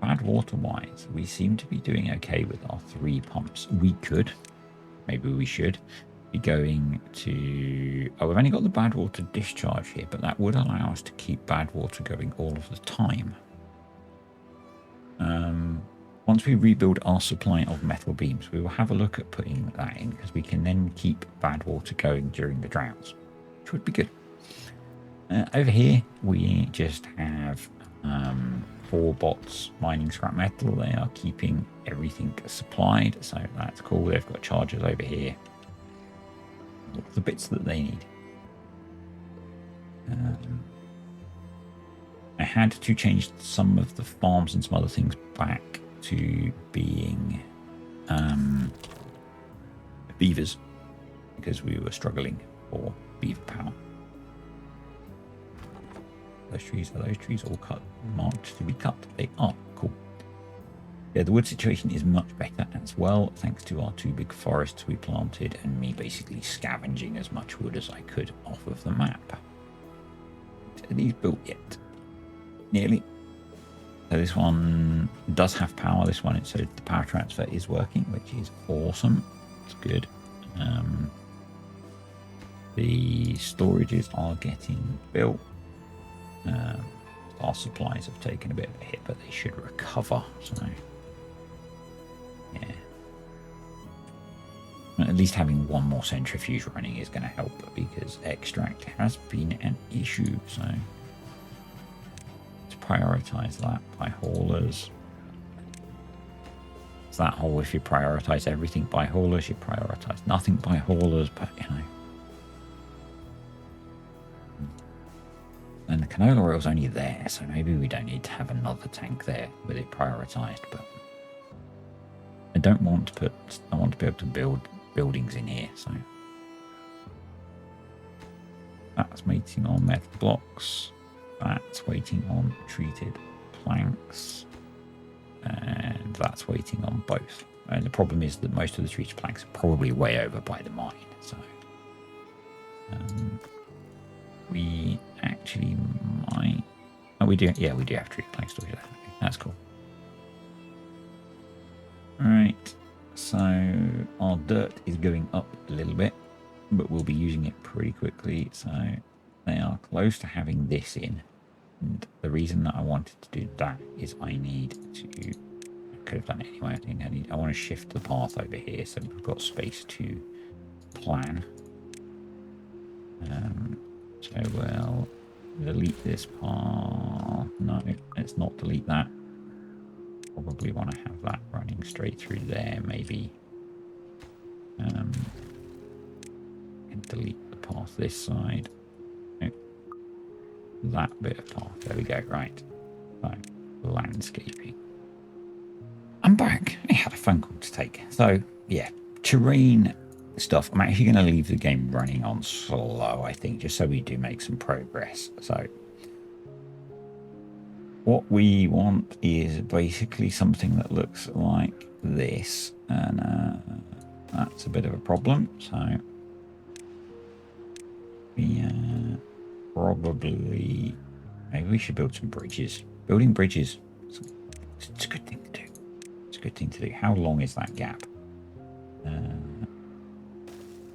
Bad water wise, we seem to be doing okay with our 3 pumps. We could, maybe we should, be going to... Oh, we've only got the bad water discharge here, but that would allow us to keep bad water going all of the time. Once we rebuild our supply of metal beams, we will have a look at putting that in, because we can then keep bad water going during the droughts, which would be good. Over here, we just have 4 bots mining scrap metal. They are keeping everything supplied, so that's cool. They've got chargers over here. All the bits that they need. I had to change some of the farms and some other things back to being beavers, because we were struggling for beaver power. Are those trees all cut, marked to be cut? They are. Cool. Yeah, the wood situation is much better as well, thanks to our 2 big forests we planted and me basically scavenging as much wood as I could off of the map. Are these built yet? Nearly. So this one does have power. This one, so the power transfer is working, which is awesome. It's good. The storages are getting built. Our supplies have taken a bit of a hit, but they should recover. So, yeah. At least having 1 more centrifuge running is going to help, because extract has been an issue. So, to prioritize that by haulers. It's that whole, if you prioritize everything by haulers, you prioritize nothing by haulers, but you know. And the canola oil's only there, so maybe we don't need to have another tank there with it prioritized, but I don't want to put, I want to be able to build buildings in here, so that's waiting on metal blocks, that's waiting on treated planks, and that's waiting on both. And the problem is that most of the treated planks are probably way over by the mine, so we actually might, oh we do, yeah, we do have treated plank storage. That's cool. Right, so our dirt is going up a little bit, but we'll be using it pretty quickly, so they are close to having this in. And the reason that I wanted to do that is I need to, I could have done it anyway, I want to shift the path over here so we've got space to plan. So we'll delete this path. No, let's not delete that. Probably want to have that running straight through there, maybe. And delete the path this side. No, that bit of path. There we go. Right. So, landscaping. I'm back. I had a phone call to take. So, yeah, terrain stuff. I'm actually going to leave the game running on slow, I think, just so we do make some progress. So, what we want is basically something that looks like this, and that's a bit of a problem. So we probably, maybe we should build some bridges. Building bridges, it's a good thing to do. It's a good thing to do. How long is that gap?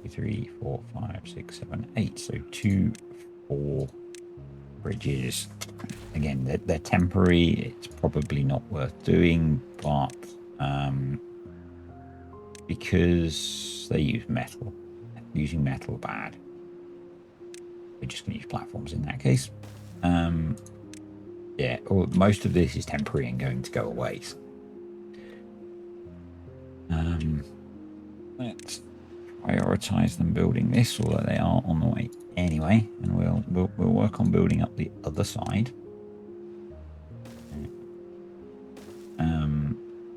3, 4, 5, 6, 7, 8. So 2, 4 bridges. Again, they're temporary. It's probably not worth doing, but because they use metal, using metal bad, we're just going to use platforms in that case. Yeah, most of this is temporary and going to go away. So. Let's prioritize them building this, although they are on the way anyway, and we'll work on building up the other side.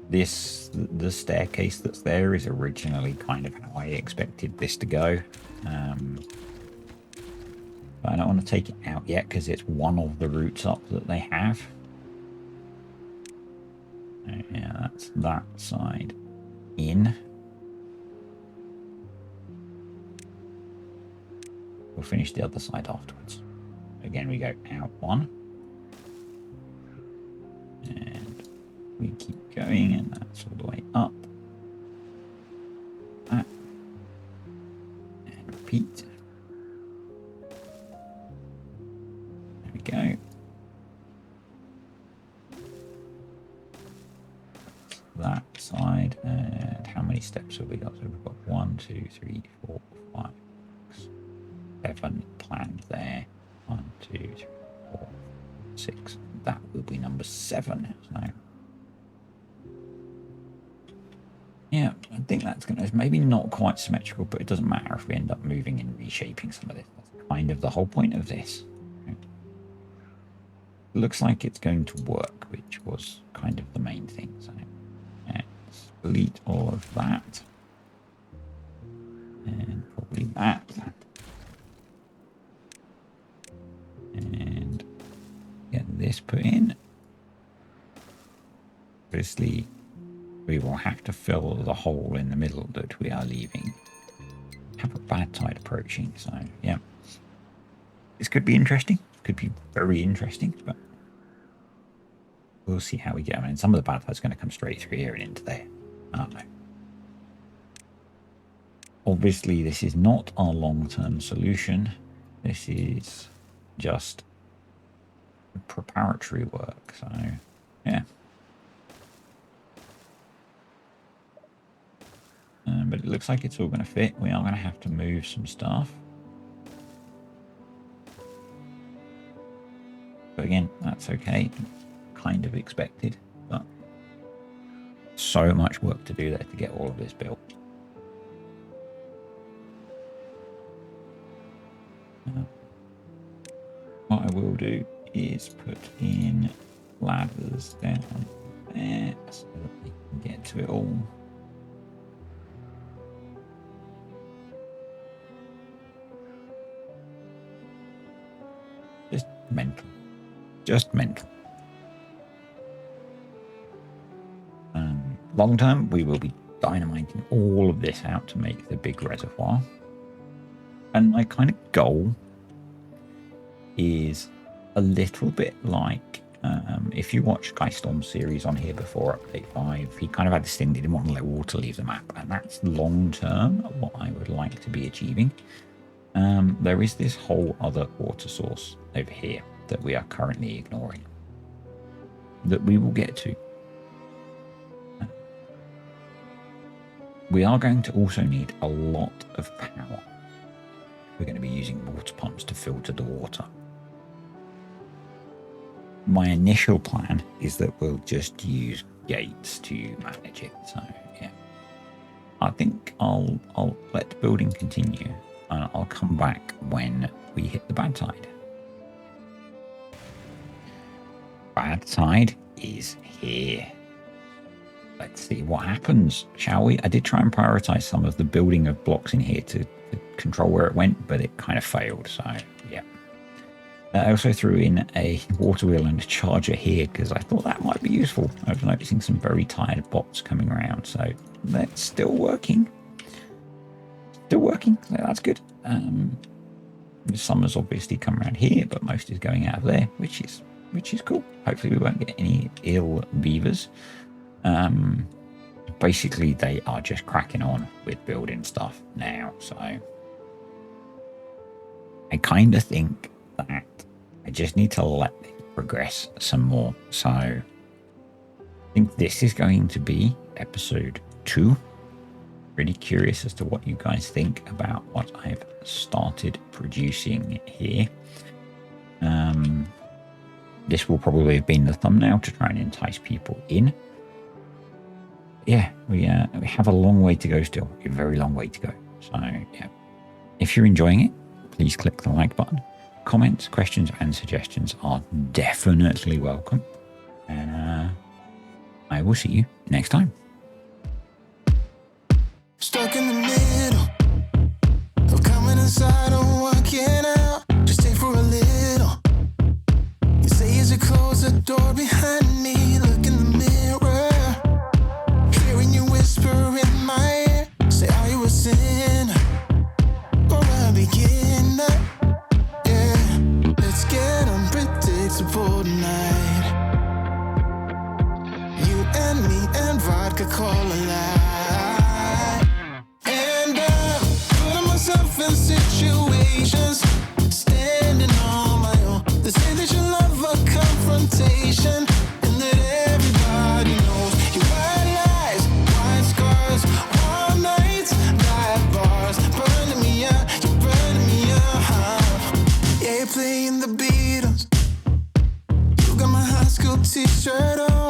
The staircase that's there is originally kind of how I expected this to go. But I don't want to take it out yet because it's one of the routes up that they have. Yeah, that's that side in. We'll finish the other side afterwards. Again, we go out one. And we keep going, and that's all the way up. That. And repeat. There we go. That side. And how many steps have we got? So we've got 1, 2, 3, 4, 5, 6, 7 planned there. 1, 2, 3, 4, 6. That will be number 7. So yeah, I think that's going to, maybe not quite symmetrical, but it doesn't matter if we end up moving and reshaping some of this. That's kind of the whole point of this. It looks like it's going to work, which was kind of the main thing. So let's delete all of that. And probably that. And get this put in. Obviously, we will have to fill the hole in the middle that we are leaving. Have a bad tide approaching, so yeah. This could be interesting. Could be very interesting, but we'll see how we get. I mean, some of the bad tide's going to come straight through here and into there. I don't know. Obviously, this is not our long-term solution. This is just preparatory work, so yeah. But it looks like it's all going to fit. We are going to have to move some stuff. But again, that's okay. Kind of expected, but so much work to do there to get all of this built. What I will do is put in ladders down there so that we can get to it all. mental. Just mental. Long term, we will be dynamiting all of this out to make the big reservoir. And my kind of goal is a little bit like if you watch Guy Storm's series on here before update 5, he kind of had this thing, he didn't want to let water leave the map, and that's long term what I would like to be achieving. There is this whole other water source over here that we are currently ignoring that we will get to. We are going to also need a lot of power. We're going to be using water pumps to filter the water. My initial plan is that we'll just use gates to manage it. So yeah, I think I'll let the building continue, and I'll come back when we hit the bad side. Bad side is here. Let's see what happens, shall we? I did try and prioritize some of the building of blocks in here to control where it went, but it kind of failed. So yeah. I also threw in a water wheel and a charger here because I thought that might be useful. I was noticing some very tired bots coming around, so that's still working. Still working, so that's good. Some has obviously come around here, but most is going out of there, which is cool. Hopefully we won't get any ill beavers. Basically they are just cracking on with building stuff now, so I kind of think that I just need to let it progress some more. So I think this is going to be episode 2. Really curious as to what you guys think about what I've started producing here. This will probably have been the thumbnail to try and entice people in. Yeah, we have a long way to go still, a very long way to go. So yeah, if you're enjoying it, please click the like button. Comments, questions and suggestions are definitely welcome, and I will see you next time. Stuck in the middle of coming inside and walking out. Just stay for a little. You say as you close the door behind me, look in the mirror, hearing you whisper in my ear. Say, are you a sinner or a beginner? Yeah, let's get unpredictable tonight. You and me and vodka Cola Light. And I'm putting myself in situations, standing on my own. They say that you love a confrontation, and that everybody knows your white lies, white scars, all nights, black bars, burning me out, you're burning me out. Yeah, you're playing the Beatles. You got my high school t-shirt on.